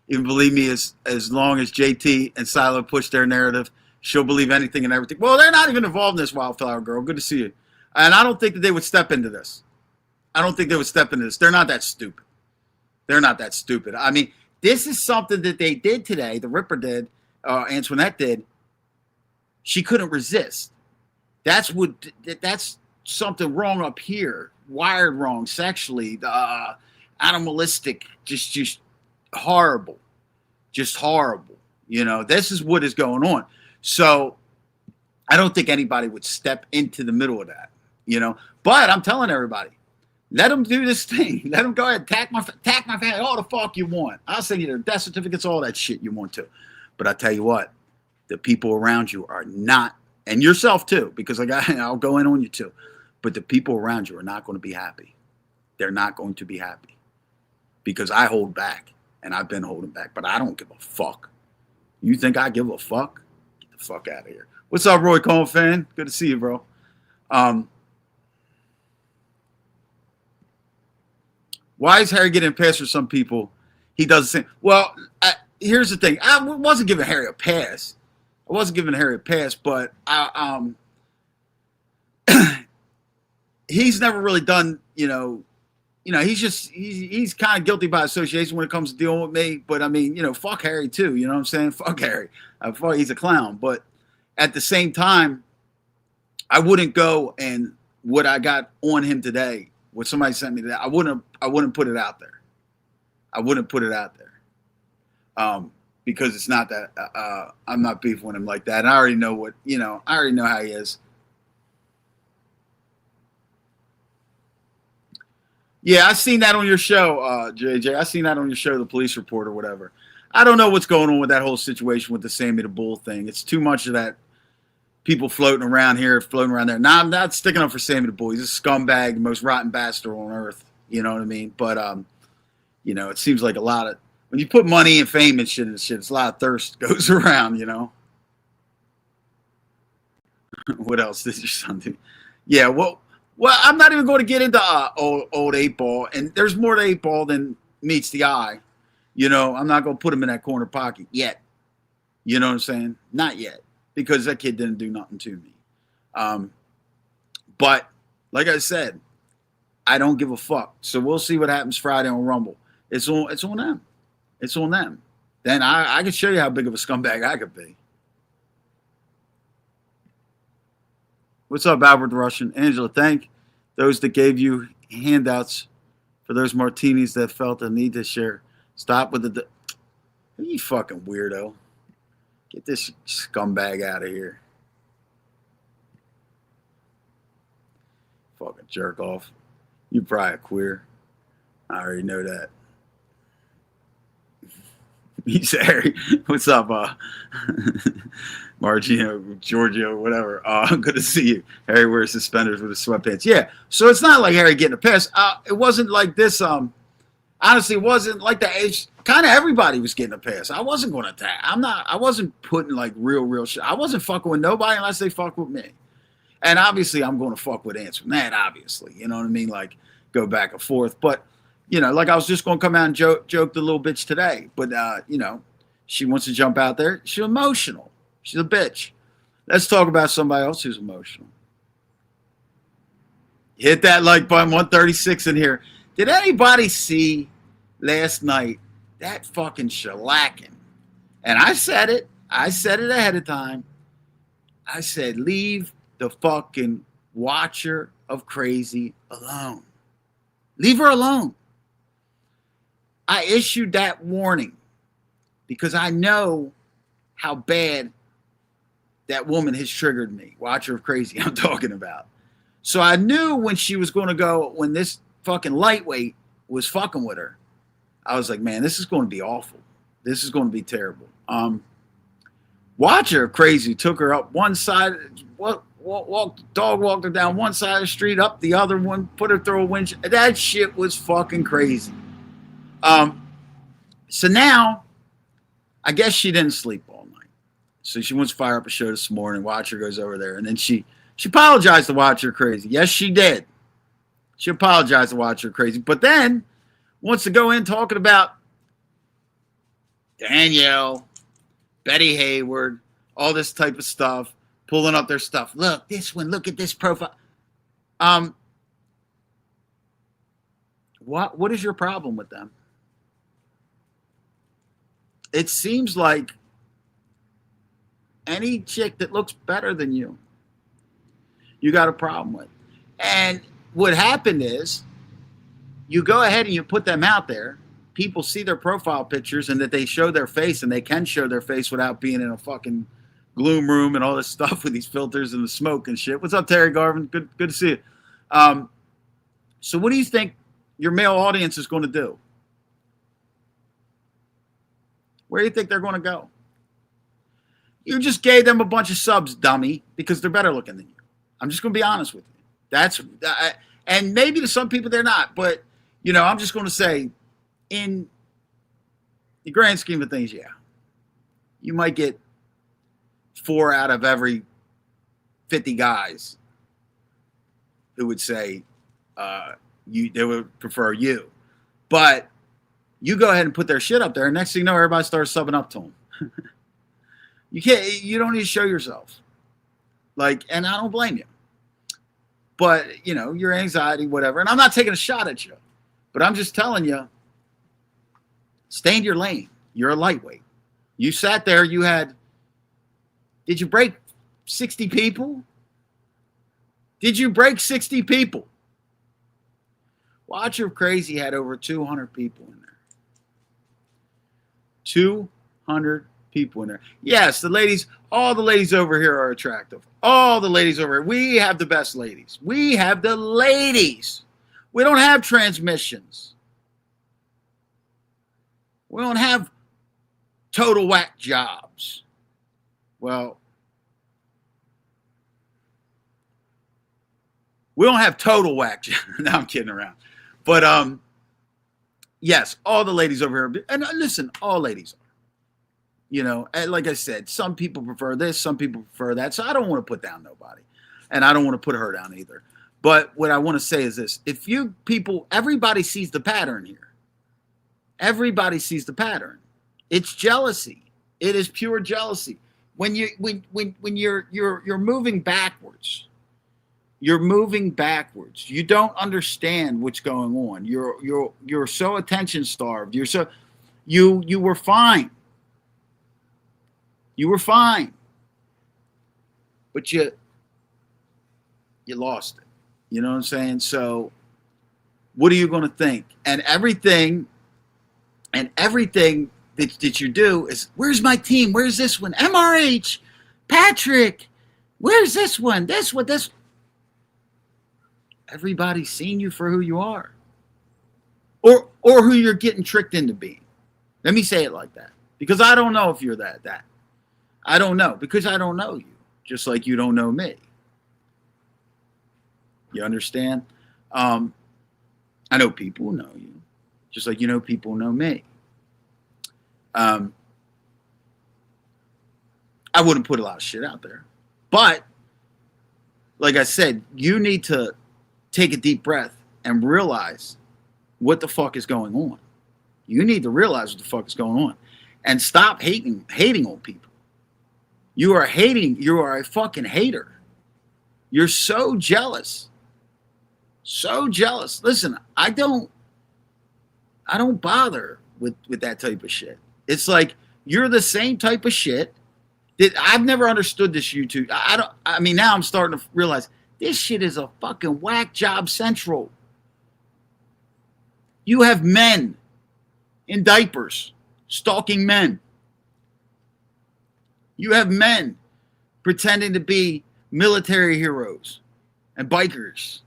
even believe me as long as JT and Silo push their narrative. She'll believe anything and everything. Well, they're not even involved in this, Wildflower Girl. Good to see you. And I don't think that they would step into this. They're not that stupid. I mean, this is something that they did today. The Ripper did. Antoinette did. She couldn't resist. That's something wrong up here. Wired wrong sexually. Animalistic. Just horrible. Just horrible. This is what is going on. So I don't think anybody would step into the middle of that, But I'm telling everybody, let them do this thing. Let them go ahead, attack my family, all the fuck you want. I'll send you their death certificates, all that shit you want to. But I tell you what, the people around you are not, and yourself too, because I'll go in on you too. But the people around you are not going to be happy. They're not going to be happy because I hold back, and I've been holding back. But I don't give a fuck. You think I give a fuck? Fuck out of here. What's up, Roy Cohn fan? Good to see you, bro. Why is Harry getting a pass for some people? He does the same. Well, here's the thing. I wasn't giving Harry a pass. But he's never really done, he's kind of guilty by association when it comes to dealing with me. But I mean, fuck Harry too. You know what I'm saying? Fuck Harry. He's a clown. But at the same time, I wouldn't go and what I got on him today, what somebody sent me today, I wouldn't put it out there. Because it's not that I'm not beefing with him like that. And I already know I already know how he is. Yeah, I seen that on your show, JJ. I seen that on your show, The Police Report or whatever. I don't know what's going on with that whole situation with the Sammy the Bull thing. It's too much of that people floating around here, floating around there. Nah, I'm not sticking up for Sammy the Bull. He's a scumbag, the most rotten bastard on earth. You know what I mean? But, it seems like a lot of, when you put money and fame and shit, it's a lot of thirst goes around, What else did your son do? Yeah, well, I'm not even going to get into old 8-Ball, and there's more to 8-Ball than meets the eye. I'm not going to put him in that corner pocket yet. You know what I'm saying? Not yet, because that kid didn't do nothing to me. But like I said, I don't give a fuck. So we'll see what happens Friday on Rumble. It's on them. It's on them. Then I can show you how big of a scumbag I could be. What's up, Albert the Russian? Angela, thank those that gave you handouts for those martinis that felt the need to share. Stop with the... You fucking weirdo. Get this scumbag out of here. Fucking jerk off. You probably a queer. I already know that. He's Harry. What's up, Margino, Giorgio, whatever. Good to see you. Harry wears suspenders with his sweatpants. Yeah. So it's not like Harry getting a piss. It wasn't like this. Honestly, it wasn't like that. Kind of everybody was getting a pass. I wasn't going to attack. I wasn't putting like real shit. I wasn't fucking with nobody unless they fuck with me. And obviously, I'm going to fuck with Ants from that, obviously. You know what I mean? Like, go back and forth. But, you know, like I was just going to come out and joke the little bitch today. But, you know, she wants to jump out there. She's emotional. She's a bitch. Let's talk about somebody else who's emotional. Hit that like button, 136 in here. Did anybody see last night that fucking shellacking? And I said it ahead of time. I said, leave the fucking watcher of crazy alone. Leave her alone. I issued that warning because I know how bad that woman has triggered me. Watcher of crazy I'm talking about. So I knew when she was going to go, when this fucking lightweight was fucking with her, I was like, man, this is going to be awful. This is going to be terrible. Watcher of crazy took her up one side, dog walked her down one side of the street, up the other one, put her through a winch. That shit was fucking crazy. So now, I guess she didn't sleep all night. So she wants to fire up a show this morning. Watcher goes over there, and then she apologized to Watcher crazy. Yes, she did. She apologized to Watcher crazy, but then wants to go in talking about Danielle, Betty Hayward, all this type of stuff, pulling up their stuff. Look, this one, look at this profile. What is your problem with them? It seems like any chick that looks better than you got a problem with. And what happened is you go ahead and you put them out there. People see their profile pictures and that they show their face, and they can show their face without being in a fucking gloom room and all this stuff with these filters and the smoke and shit. What's up, Terry Garvin? Good to see you. So what do you think your male audience is going to do? Where do you think they're going to go? You just gave them a bunch of subs, dummy, because they're better looking than you. I'm just going to be honest with you. And maybe to some people they're not, but, you know, I'm just going to say, in the grand scheme of things, yeah, you might get 4 out of every 50 guys who would say they would prefer you. But you go ahead and put their shit up there, and next thing you know, everybody starts subbing up to them. You don't need to show yourself. Like, and I don't blame you. But, you know, your anxiety, whatever. And I'm not taking a shot at you, but I'm just telling you, stay in your lane. You're a lightweight. You sat there, did you break 60 people? Did you break 60 people? Watcher of Crazy had over 200 people in there. 200 people in there. Yes, all the ladies over here are attractive. All the ladies over here. We have the best ladies. We have the ladies. We don't have transmissions. We don't have total whack jobs. Well, we don't have total whack jobs. No, I'm kidding around. But yes, all the ladies over here. And listen, all ladies are. You know, and like I said, some people prefer this, some people prefer that. So I don't want to put down nobody. And I don't want to put her down either. But what I want to say is this. If you people, everybody sees the pattern here. Everybody sees the pattern. It's jealousy. It is pure jealousy. When you're moving backwards, You're moving backwards. You don't understand what's going on. You're so attention starved. You were fine. You were fine. But you lost it. You know what I'm saying? So what are you going to think? And everything that you do is, where's my team? Where's this one? MRH, Patrick, where's this one? This one, this. Everybody's seen you for who you are. Or who you're getting tricked into being. Let me say it like that. Because I don't know if you're that. I don't know. Because I don't know you. Just like you don't know me. You understand? I know people know you. Just like you know people know me. I wouldn't put a lot of shit out there. But, like I said, you need to take a deep breath and realize what the fuck is going on. You need to realize what the fuck is going on. And stop hating on people. You are a fucking hater. You're so jealous. So jealous. Listen, I don't bother with that type of shit. It's like you're the same type of shit that I've never understood this YouTube. I mean, now I'm starting to realize this shit is a fucking whack job central. You have men in diapers stalking men. You have men pretending to be military heroes and bikers.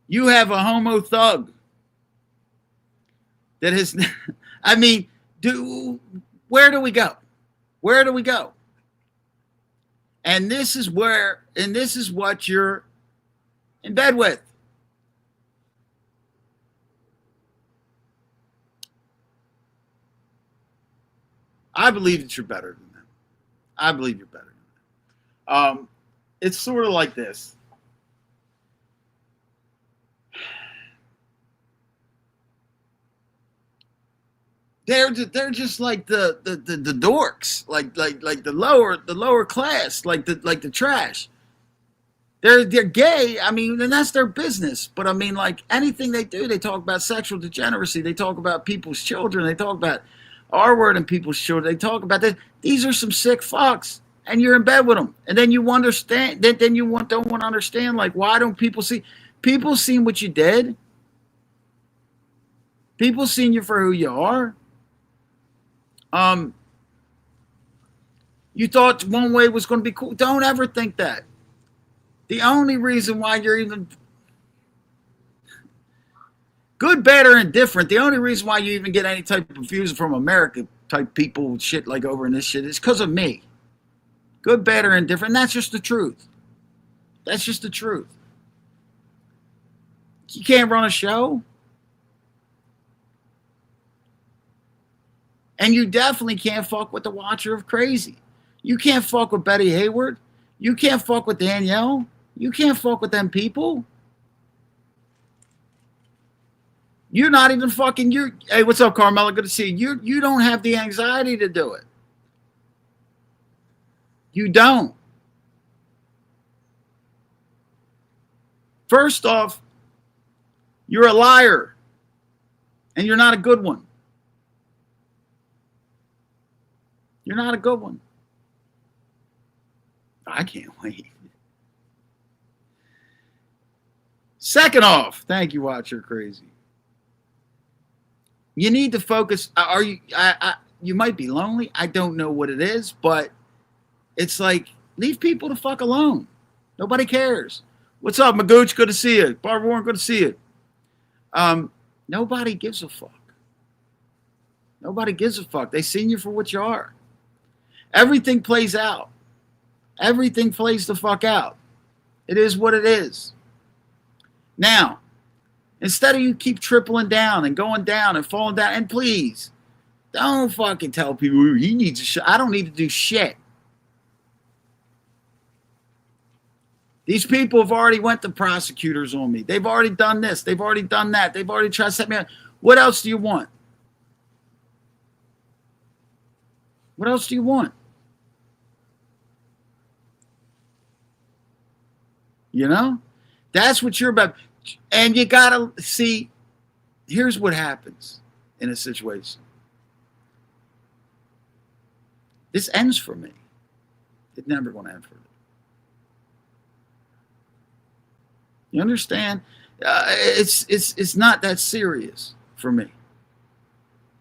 You have a homo thug that has, I mean, where do we go? Where do we go? And this is what you're in bed with. I believe that you're better than them. I believe you're better than them. It's sort of like this. They're just like the dorks, like the lower class, like the trash. They're gay. I mean, and that's their business. But I mean, like anything they do, they talk about sexual degeneracy. They talk about people's children. They talk about R word and people's children. They talk about that. These are some sick fucks, and you're in bed with them. And then you understand. Then you don't want to understand. Like, why don't people see? People seen what you did. People seen you for who you are. You thought one way was going to be cool. Don't ever think that. The only reason why you're even good, bad, or indifferent, the only reason why you even get any type of views from America type people, shit like over in this shit, is because of me. Good, bad, or indifferent. That's just the truth. That's just the truth. You can't run a show. And you definitely can't fuck with the Watcher of Crazy. You can't fuck with Betty Hayward. You can't fuck with Danielle. You can't fuck with them people. You're not even fucking. Hey, what's up, Carmela? Good to see you. You don't have the anxiety to do it. You don't. First off, you're a liar. And you're not a good one. You're not a good one. I can't wait. Second off, thank you, Watcher Crazy. You need to focus. You might be lonely. I don't know what it is, but it's like, leave people the fuck alone. Nobody cares. What's up, Magooch? Good to see you. Barbara Warren, good to see you. Nobody gives a fuck. Nobody gives a fuck. They seen you for what you are. Everything plays out. Everything plays the fuck out. It is what it is. Now, instead of you keep tripling down and going down and falling down, and please, don't fucking tell people he needs a shit. I don't need to do shit. These people have already went to prosecutors on me. They've already done this. They've already done that. They've already tried to set me up. What else do you want? What else do you want? You know, that's what you're about. And you gotta see. Here's what happens in a situation. This ends for me. It's never going to end for me. You understand? It's not that serious for me.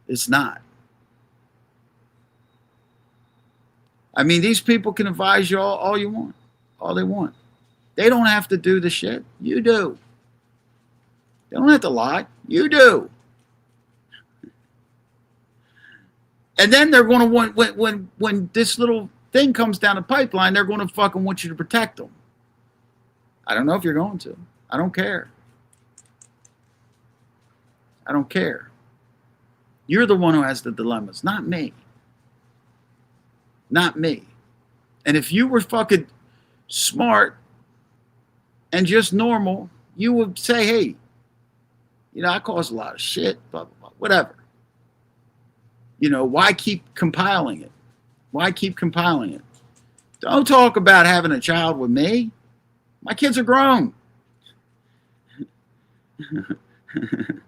It's not. I mean, these people can advise you all you want, all they want. They don't have to do the shit. You do. They don't have to lie. You do. And then they're going to want, when this little thing comes down the pipeline, they're going to fucking want you to protect them. I don't know if you're going to. I don't care. I don't care. You're the one who has the dilemmas, not me. Not me. And if you were fucking smart and just normal, you would say, hey, you know, I cause a lot of shit, blah, blah, blah, whatever. You know, why keep compiling it? Why keep compiling it? Don't talk about having a child with me. My kids are grown.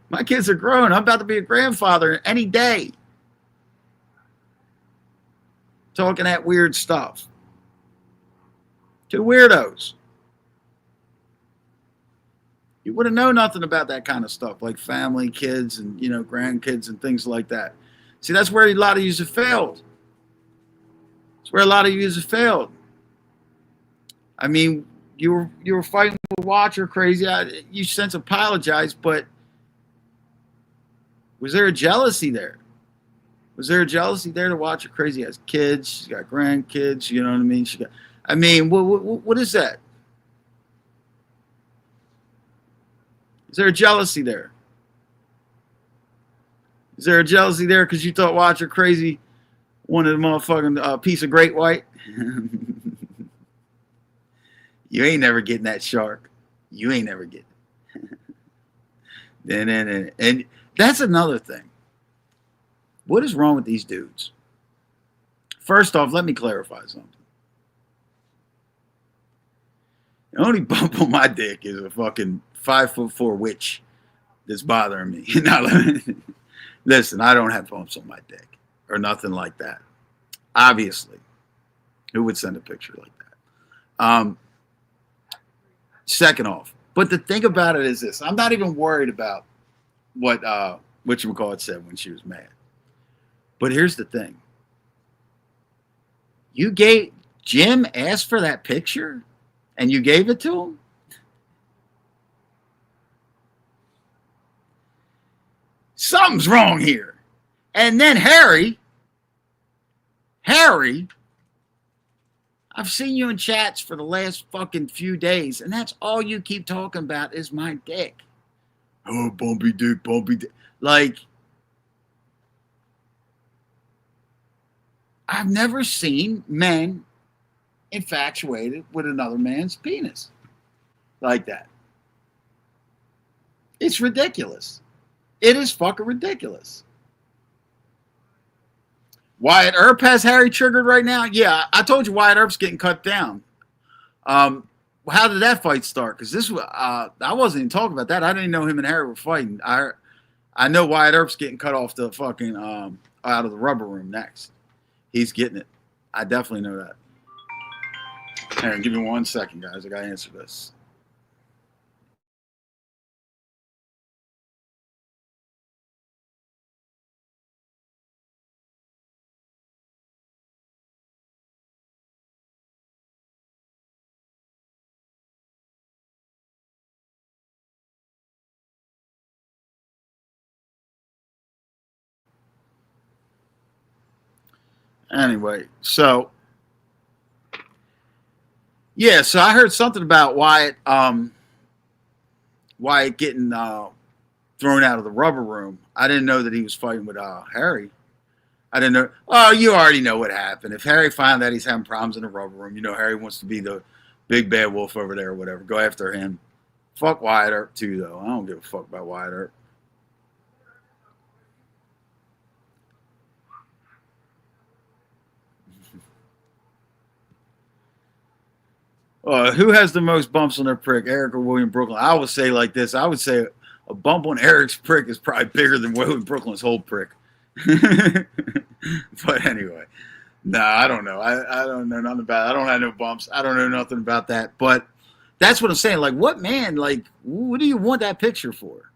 My kids are grown. I'm about to be a grandfather any day. Talking that weird stuff. Two weirdos. You wouldn't know nothing about that kind of stuff, like family, kids, and, you know, grandkids and things like that. See, that's where a lot of you have failed. That's where a lot of you have failed. I mean, you were fighting with Watcher crazy. You since apologized, but was there a jealousy there? Was there a jealousy there to Watcher crazy? Has kids. She's got grandkids. You know what I mean? What is that? Is there a jealousy there? Is there a jealousy there because you thought Watcher crazy wanted a motherfucking piece of great white? You ain't never getting that shark. You ain't never getting it. And that's another thing. What is wrong with these dudes? First off, let me clarify something. The only bump on my dick is a fucking 5'4" witch that's bothering me. Now, listen, I don't have bumps on my dick or nothing like that. Obviously, who would send a picture like that? Second off, but the thing about it is this: I'm not even worried about what whatchamacallit said when she was mad. But here's the thing: Jim asked for that picture, and you gave it to him. Something's wrong here. And then Harry, I've seen you in chats for the last fucking few days, and that's all you keep talking about is my dick. Oh, bumpy dick. Like, I've never seen men infatuated with another man's penis like that. It's ridiculous. It is fucking ridiculous. Wyatt Earp has Harry triggered right now? Yeah, I told you Wyatt Earp's getting cut down. How did that fight start? Because I wasn't even talking about that. I didn't know him and Harry were fighting. I know Wyatt Earp's getting cut off the fucking out of the rubber room next. He's getting it. I definitely know that. Aaron, give me 1 second, guys. I gotta answer this. Anyway, so yeah, so I heard something about Wyatt getting thrown out of the rubber room. I didn't know that he was fighting with Harry. I didn't know. Oh, you already know what happened. If Harry found that he's having problems in the rubber room, you know Harry wants to be the big bad wolf over there or whatever. Go after him. Fuck Wyatt Earp too, though. I don't give a fuck about Wyatt Earp. Who has the most bumps on their prick, Eric or William Brooklyn? I would say like this. I would say a bump on Eric's prick is probably bigger than William Brooklyn's whole prick. But anyway, no, I don't know. I don't know nothing about it. I don't have no bumps. I don't know nothing about that. But that's what I'm saying. Like, what man, like, what do you want that picture for?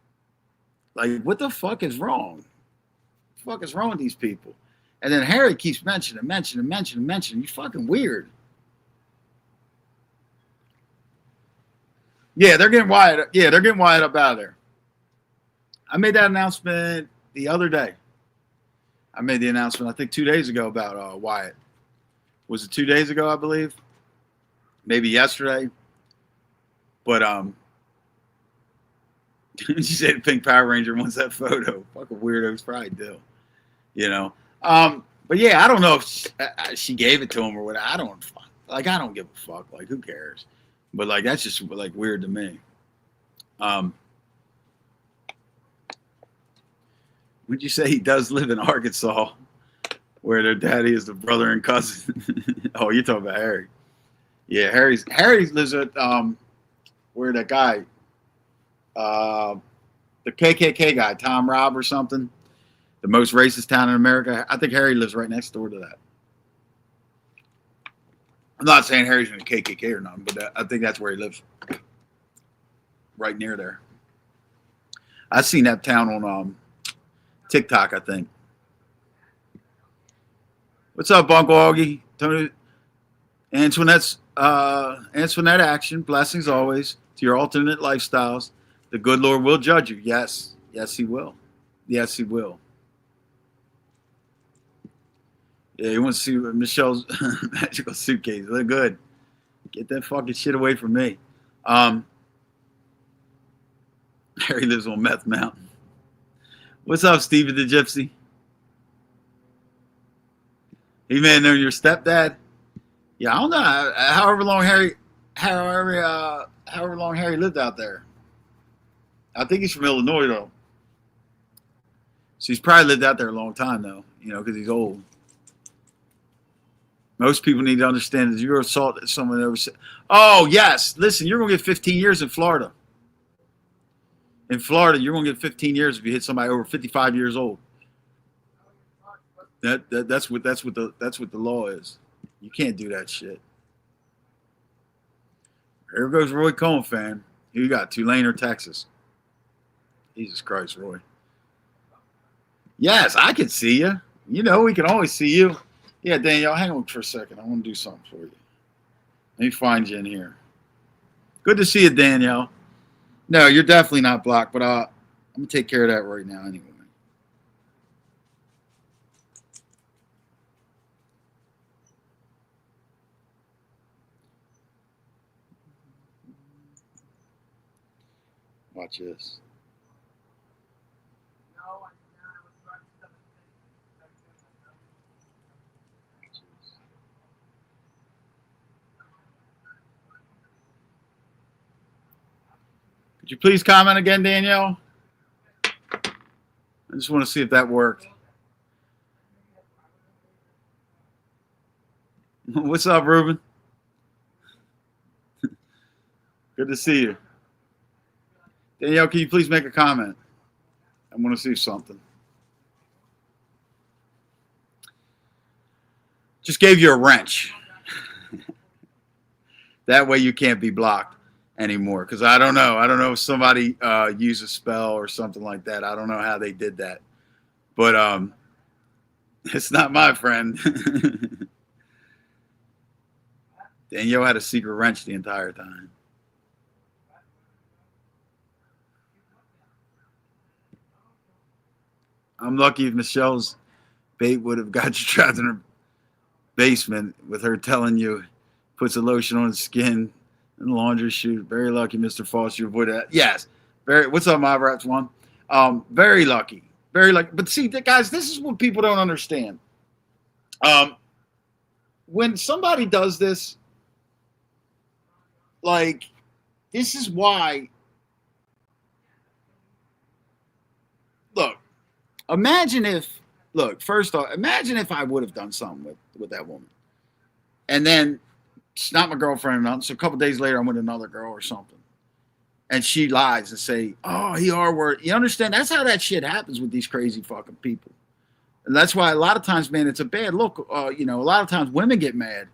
Like, what the fuck is wrong? What the fuck is wrong with these people? And then Harry keeps mentioning. You fucking weird. Yeah, they're getting Wyatt. Yeah, they're getting Wyatt up out of there. I made that announcement the other day. I made the announcement, I think, 2 days ago about Wyatt. Was it 2 days ago, I believe? Maybe yesterday. But she said Pink Power Ranger wants that photo. Fucking weirdos probably do. You know? But yeah, I don't know if she gave it to him or what. I don't give a fuck. Like, who cares? But like, that's just like weird to me. Would you say he does live in Arkansas, where their daddy is the brother and cousin? Oh, you're talking about Harry. Yeah, Harry lives at where that guy, the KKK guy, Tom Robb or something, the most racist town in America. I think Harry lives right next door to that. I'm not saying Harry's in the KKK or nothing, but I think that's where he lives, right near there. I seen that town on TikTok, I think. What's up, Uncle Augie? Tony, Antoinette Action. Blessings always to your alternate lifestyles. The good Lord will judge you. Yes, He will. Yes, He will. Yeah, you want to see Michelle's magical suitcase? Look good. Get that fucking shit away from me. Harry lives on Meth Mountain. What's up, Stevie the Gypsy? He may have known your stepdad. Yeah, I don't know. However long Harry lived out there. I think he's from Illinois though. So he's probably lived out there a long time though. You know, because he's old. Most people need to understand that you're assaulted someone ever said. Oh yes, listen, you're gonna get 15 years in Florida. In Florida, you're gonna get 15 years if you hit somebody over 55 years old. That's what the law is. You can't do that shit. Here goes Roy Cohn fan. Who you got? Tulane or Texas? Jesus Christ, Roy. Yes, I can see you. You know, we can always see you. Yeah, Danielle, hang on for a second. I want to do something for you. Let me find you in here. Good to see you, Danielle. No, you're definitely not blocked, but I'm going to take care of that right now anyway. Watch this. Could you please comment again, Danielle? I just want to see if that worked. What's up, Ruben? Good to see you. Danielle, can you please make a comment? I want to see something. Just gave you a wrench. That way you can't be blocked anymore. Because I don't know. I don't know if somebody used a spell or something like that. I don't know how they did that. But it's not my friend. Danielle had a secret wrench the entire time. I'm lucky if Michelle's bait would have got you trapped in her basement with her telling you puts a lotion on his skin and laundry chute. Very lucky, Mr. Foster, you avoided that. Yes. Very. What's up, my Rats One? Very lucky. Very lucky. But see, guys, this is what people don't understand. When somebody does this, like, this is why. Look. Imagine if I would have done something with that woman. And then It's not my girlfriend or nothing. So a couple days later, I'm with another girl or something. And she lies and say, oh, he R-word. You understand? That's how that shit happens with these crazy fucking people. And that's why a lot of times, man, it's a bad look. A lot of times women get mad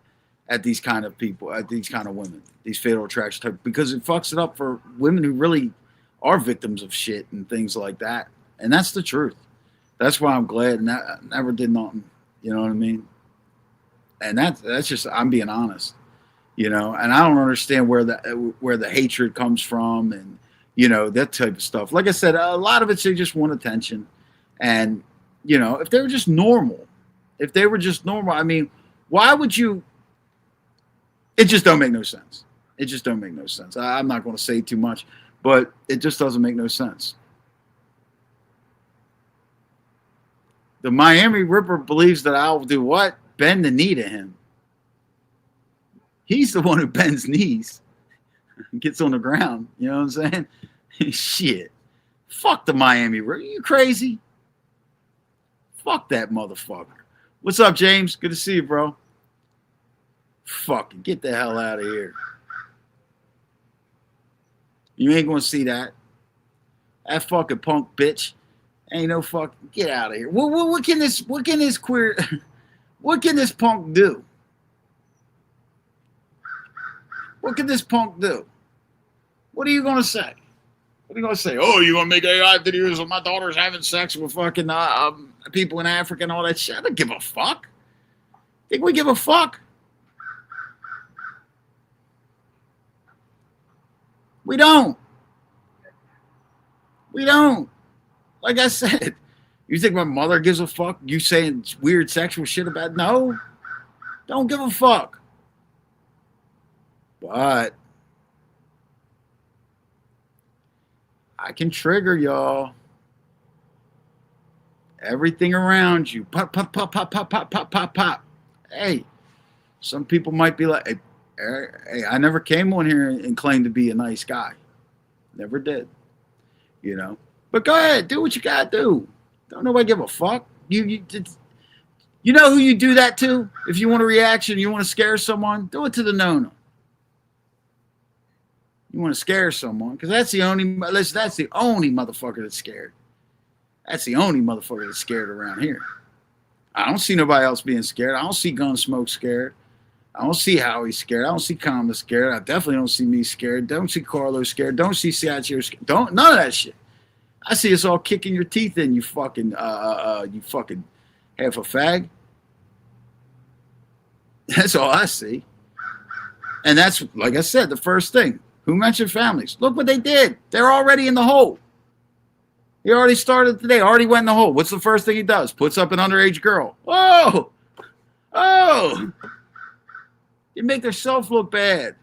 at these kind of people, at these kind of women, these fatal attraction type, because it fucks it up for women who really are victims of shit and things like that. And that's the truth. That's why I'm glad and I never did nothing. You know what I mean? And that's just, I'm being honest. And I don't understand where the hatred comes from and, that type of stuff. Like I said, a lot of it's they just want attention. And, if they were just normal, I mean, why would you? It just don't make no sense. It just don't make no sense. I'm not going to say too much, but it just doesn't make no sense. The Miami Ripper believes that I'll do what? Bend the knee to him. He's the one who bends knees. Gets on the ground. You know what I'm saying? Shit. Fuck the Miami Ripper. Are you crazy? Fuck that motherfucker. What's up, James? Good to see you, bro. Fucking get the hell out of here. You ain't gonna see that. That fucking punk bitch. Ain't no fucking, get out of here. What can this queer, what can this punk do? What can this punk do? What are you gonna say? What are you gonna say? Oh, you gonna make AI videos of my daughter's having sex with fucking people in Africa and all that shit? I don't give a fuck. Think we give a fuck? We don't. We don't. Like I said, you think my mother gives a fuck? You saying weird sexual shit about? No. Don't give a fuck. But I can trigger y'all. Everything around you. Pop, pop, pop, pop, pop, pop, pop, pop, pop. Hey, some people might be like, hey, I never came on here and claimed to be a nice guy. Never did. But go ahead, do what you gotta do. Don't nobody give a fuck. You know who you do that to? If you want a reaction, you want to scare someone, do it to the no-no. You want to scare someone, because that's the only motherfucker that's scared. That's the only motherfucker that's scared around here. I don't see nobody else being scared. I don't see Gunsmoke scared. I don't see Howie scared. I don't see Kama scared. I definitely don't see me scared. Don't see Carlos scared. Don't see Satchio scared. None of that shit. I see us all kicking your teeth in, you fucking half a fag. That's all I see. And that's, like I said, the first thing. Who mentioned families? Look what they did. They're already in the hole. He already started today, already went in the hole. What's the first thing he does? Puts up an underage girl. Oh! You make themselves look bad.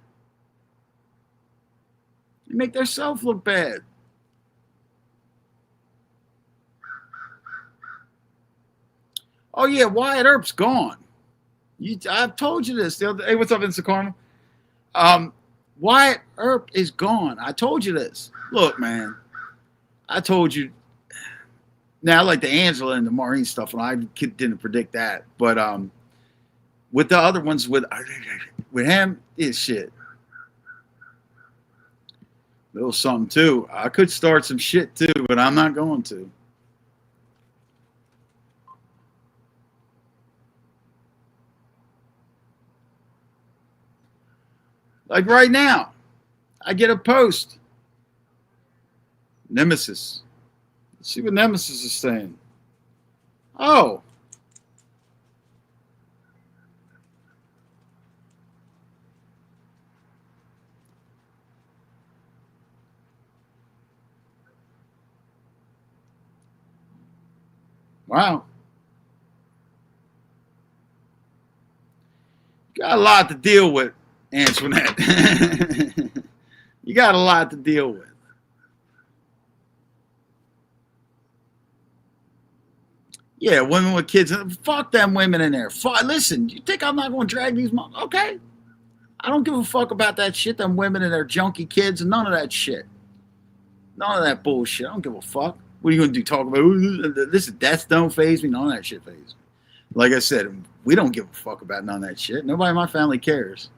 Oh, yeah, Wyatt Earp's gone. I've told you this the other day. Hey, what's up, Insta Karma? Wyatt Earp is gone. I told you this. Look, man, I told you. Now, I like the Angela and the Maureen stuff, and I didn't predict that. But with the other ones, with him, it's shit. A little something, too. I could start some shit, too, but I'm not going to. Like right now, I get a post. Nemesis. Let's see what Nemesis is saying. Oh. Wow. Got a lot to deal with, Antoinette. You got a lot to deal with. Yeah, women with kids. Fuck them women in there. Listen, you think I'm not going to drag these moms? Okay. I don't give a fuck about that shit. Them women and their junkie kids and none of that shit. None of that bullshit. I don't give a fuck. What are you going to do? Talk about this? Death don't phase me. None of that shit phase me. Like I said, we don't give a fuck about none of that shit. Nobody in my family cares.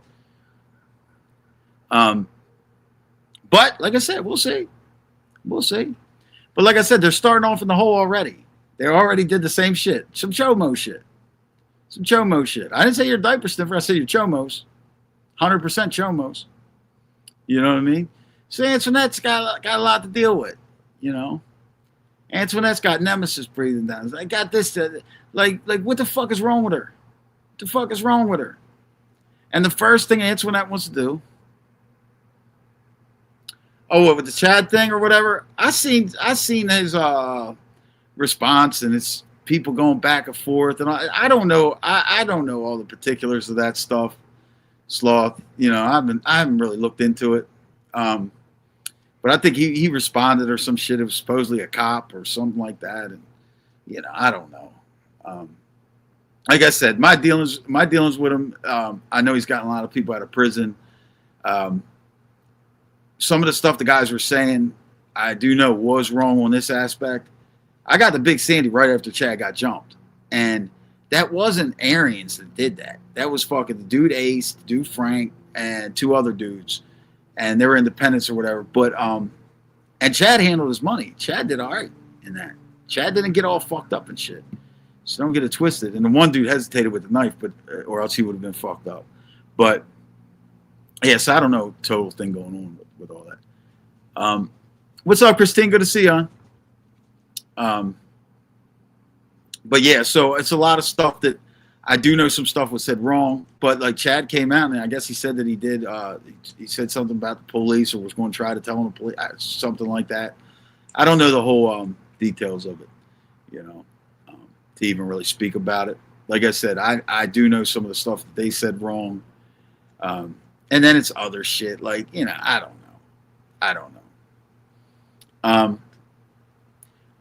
But like I said, we'll see. We'll see. But like I said, they're starting off in the hole already. They already did the same shit. Some chomo shit. Some chomo shit. I didn't say you're a diaper sniffer. I said you're chomos. 100% chomos. You know what I mean? So Antoinette's got a lot to deal with. You know? Antoinette's got nemesis breathing down. I got this. Like, what the fuck is wrong with her? What the fuck is wrong with her? And the first thing Antoinette wants to do, what, with the Chad thing or whatever, I seen his response, and it's people going back and forth, and I don't know. I don't know all the particulars of that stuff. Sloth, you know, I haven't really looked into it. But I think he responded or some shit. It was supposedly a cop or something like that, and you know, I don't know. Like I said, my dealings with him. I know he's gotten a lot of people out of prison. Some of the stuff the guys were saying, I do know was wrong on this aspect. I got the Big Sandy right after Chad got jumped, and that wasn't Arians that did that. That was fucking the dude Ace, the dude Frank, and two other dudes, and they were independents or whatever. But and Chad handled his money. Chad did all right in that. Chad didn't get all fucked up and shit. So don't get it twisted. And the one dude hesitated with the knife, but or else he would have been fucked up. But yeah, so I don't know total thing going on with all that. What's up, Christine? Good to see you. But yeah, so it's a lot of stuff that I do know some stuff was said wrong, but like Chad came out and I guess he said that he did, he said something about the police or was going to try to tell him the police, something like that. I don't know the whole details of it, you know, to even really speak about it. Like I said, I do know some of the stuff that they said wrong. And then it's other shit like, you know, I don't know.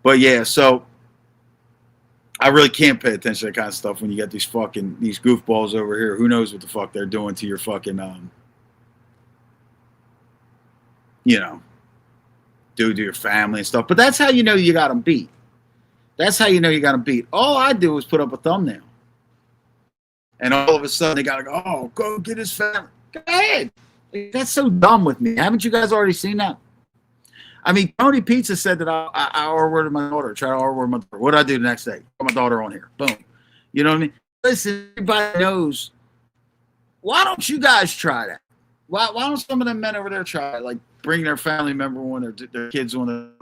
But yeah, so I really can't pay attention to that kind of stuff when you got these goofballs over here. Who knows what the fuck they're doing to your fucking, you know, do to your family and stuff. But that's how you know you got them beat. That's how you know you got them beat. All I do is put up a thumbnail. And all of a sudden they got to go, oh, go get his family. Go ahead. That's so dumb with me. Haven't you guys already seen that? I mean, Tony Pizza said that I R-worded my daughter, try to R-word my daughter. What did I do the next day? Put my daughter on here. Boom. You know what I mean? Listen, everybody knows. Why don't you guys try that? Why don't some of them men over there try it? Like bring their family member on, their kids on,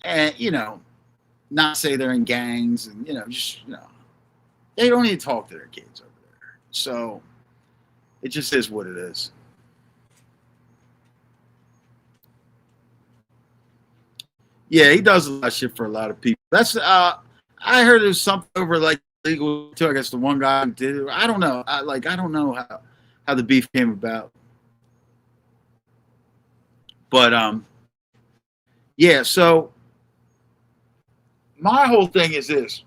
and, you know, not say they're in gangs and, you know, just, you know, they don't even talk to their kids over there. So it just is what it is. Yeah, he does a lot of shit for a lot of people. That's I heard there's something over like legal too. I guess the one guy who did it. I don't know. I don't know how the beef came about. But yeah, so my whole thing is this.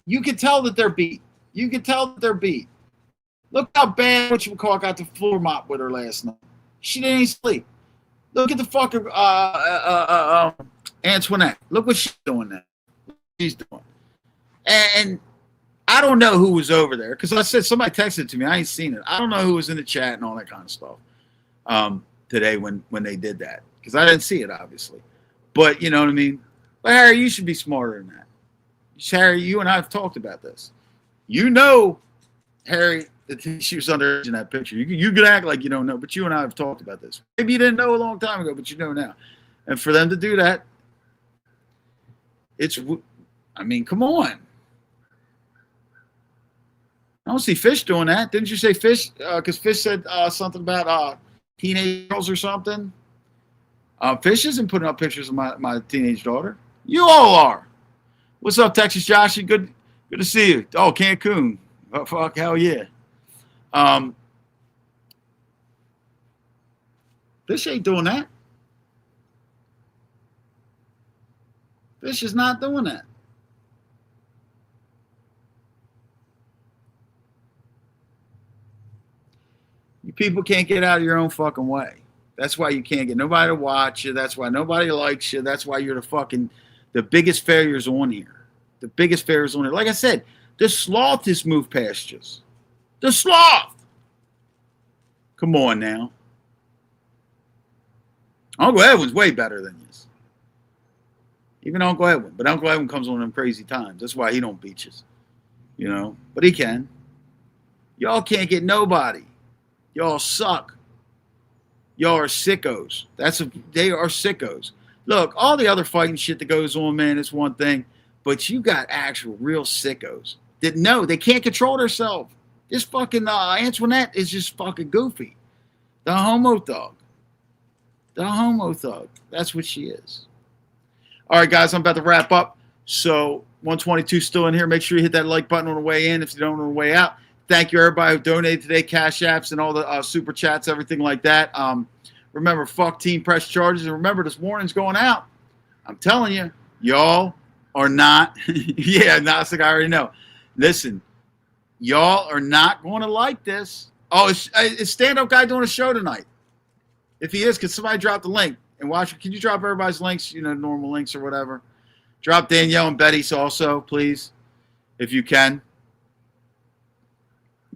You can tell that they're beat. You can tell that they're beat. Look how bad whatchamacallit got the floor mop with her last night. She didn't even sleep. Look at the fucking Antoinette. Look what she's doing now. She's doing. And I don't know who was over there because I said somebody texted it to me. I ain't seen it. I don't know who was in the chat and all that kind of stuff today when they did that because I didn't see it obviously. But you know what I mean. But Harry, you should be smarter than that. Harry, you and I have talked about this. You know, Harry. She was underage in that picture. You can act like you don't know, but you and I have talked about this. Maybe you didn't know a long time ago, but you know now. And for them to do that, I mean, come on. I don't see Fish doing that. Didn't you say Fish? Because Fish said something about teenage girls or something. Fish isn't putting up pictures of my teenage daughter. You all are. What's up, Texas Josh? Good to see you. Oh, Cancun. Oh, fuck, hell yeah. Fish ain't doing that. Fish is not doing that. You people can't get out of your own fucking way. That's why you can't get nobody to watch you. That's why nobody likes you. That's why you're the biggest failures on here. The biggest failures on here. Like I said, the sloth has moved past you. The sloth. Come on now. Uncle Edwin's way better than this. Even Uncle Edwin. But Uncle Edwin comes on them crazy times. That's why he don't beat us. You know? But he can. Y'all can't get nobody. Y'all suck. Y'all are sickos. They are sickos. Look, all the other fighting shit that goes on, man, is one thing. But you got actual real sickos that know they can't control themselves. This fucking Antoinette is just fucking goofy. The homo thug. The homo thug. That's what she is. All right, guys, I'm about to wrap up. So 122 still in here. Make sure you hit that like button on the way in if you don't on the way out. Thank you, everybody who donated today, Cash Apps and all the super chats, everything like that. Remember, fuck team press charges. And remember, this warning's going out. I'm telling you, y'all are not. Yeah, Nasik, I already know. Listen, y'all are not going to like this. Oh, is stand-up guy doing a show tonight? If he is, could somebody drop the link and watch? Can you drop everybody's links, normal links or whatever? Drop Danielle and Betty's also, please, if you can.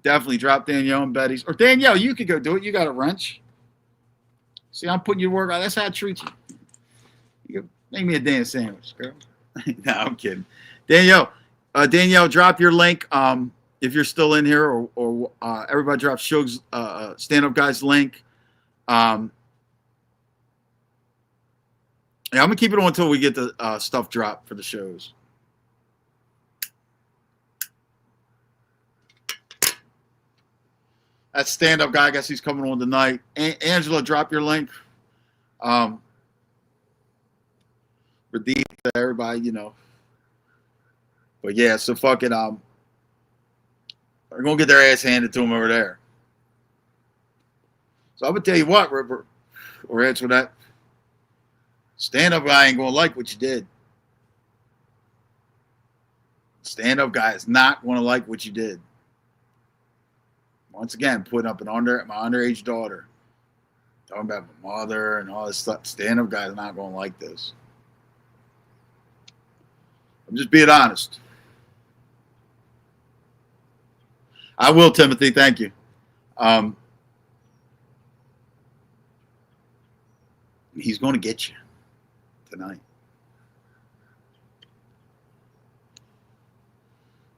Definitely drop Danielle and Betty's. Or Danielle, you could go do it. You got a wrench. See, I'm putting you to work. That's how I treat you. You make me a damn sandwich, girl. No, I'm kidding. Danielle, drop your link if you're still in here, or everybody drop Shug's stand-up guy's link. Yeah, I'm gonna keep it on until we get the stuff dropped for the shows. That stand-up guy, I guess he's coming on tonight. Angela, drop your link. Redeem to everybody, But yeah, so fuck it. They're gonna get their ass handed to them over there. So I'm gonna tell you what, Ripper, or answer that. Stand-up guy ain't gonna like what you did. Stand-up guy is not gonna like what you did. Once again, putting up my underage daughter, talking about my mother and all this stuff. Stand-up guy is not gonna like this. I'm just being honest. I will, Timothy. Thank you. He's going to get you tonight.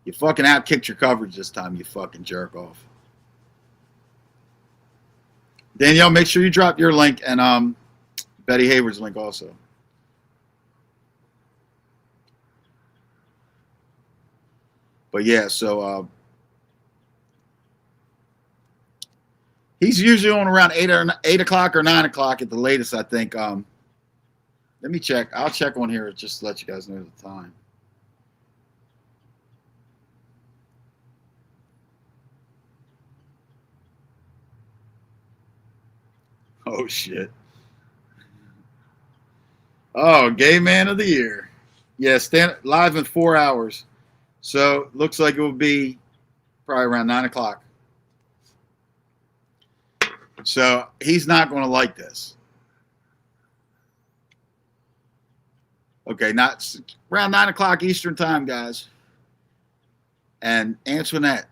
You fucking outkicked your coverage this time, you fucking jerk off. Danielle, make sure you drop your link and Betty Hayward's link also. But yeah, so he's usually on around 8 o'clock or 9 o'clock at the latest, I think. Let me check. I'll check on here just to let you guys know the time. Oh, shit. Oh, Gay Man of the Year. Yeah, stand live in 4 hours. So, looks like it will be probably around 9 o'clock. So, he's not going to like this. Okay, not around 9 o'clock Eastern time, guys. And Antoinette,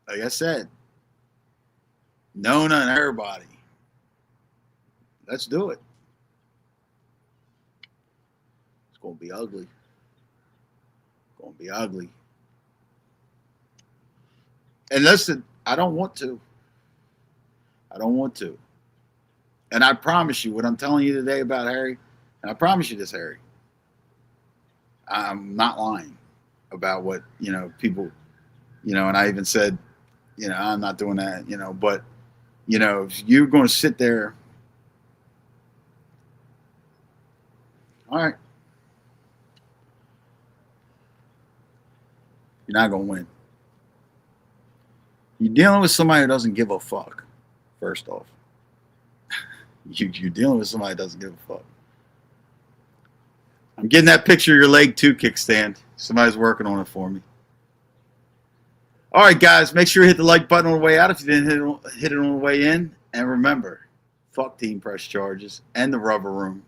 like I said, Nona and everybody. Let's do it. It's going to be ugly. It's going to be ugly. And listen, I don't want to. I don't want to. And I promise you, what I'm telling you today about Harry, and I promise you this, Harry, I'm not lying about what, people, and I even said, I'm not doing that, but, if you're going to sit there, all right, you're not going to win. You're dealing with somebody who doesn't give a fuck, first off. You're dealing with somebody that doesn't give a fuck. I'm getting that picture of your leg too, kickstand. Somebody's working on it for me. All right, guys, make sure you hit the like button on the way out if you didn't hit it on the way in. And remember, fuck team press charges and the rubber room.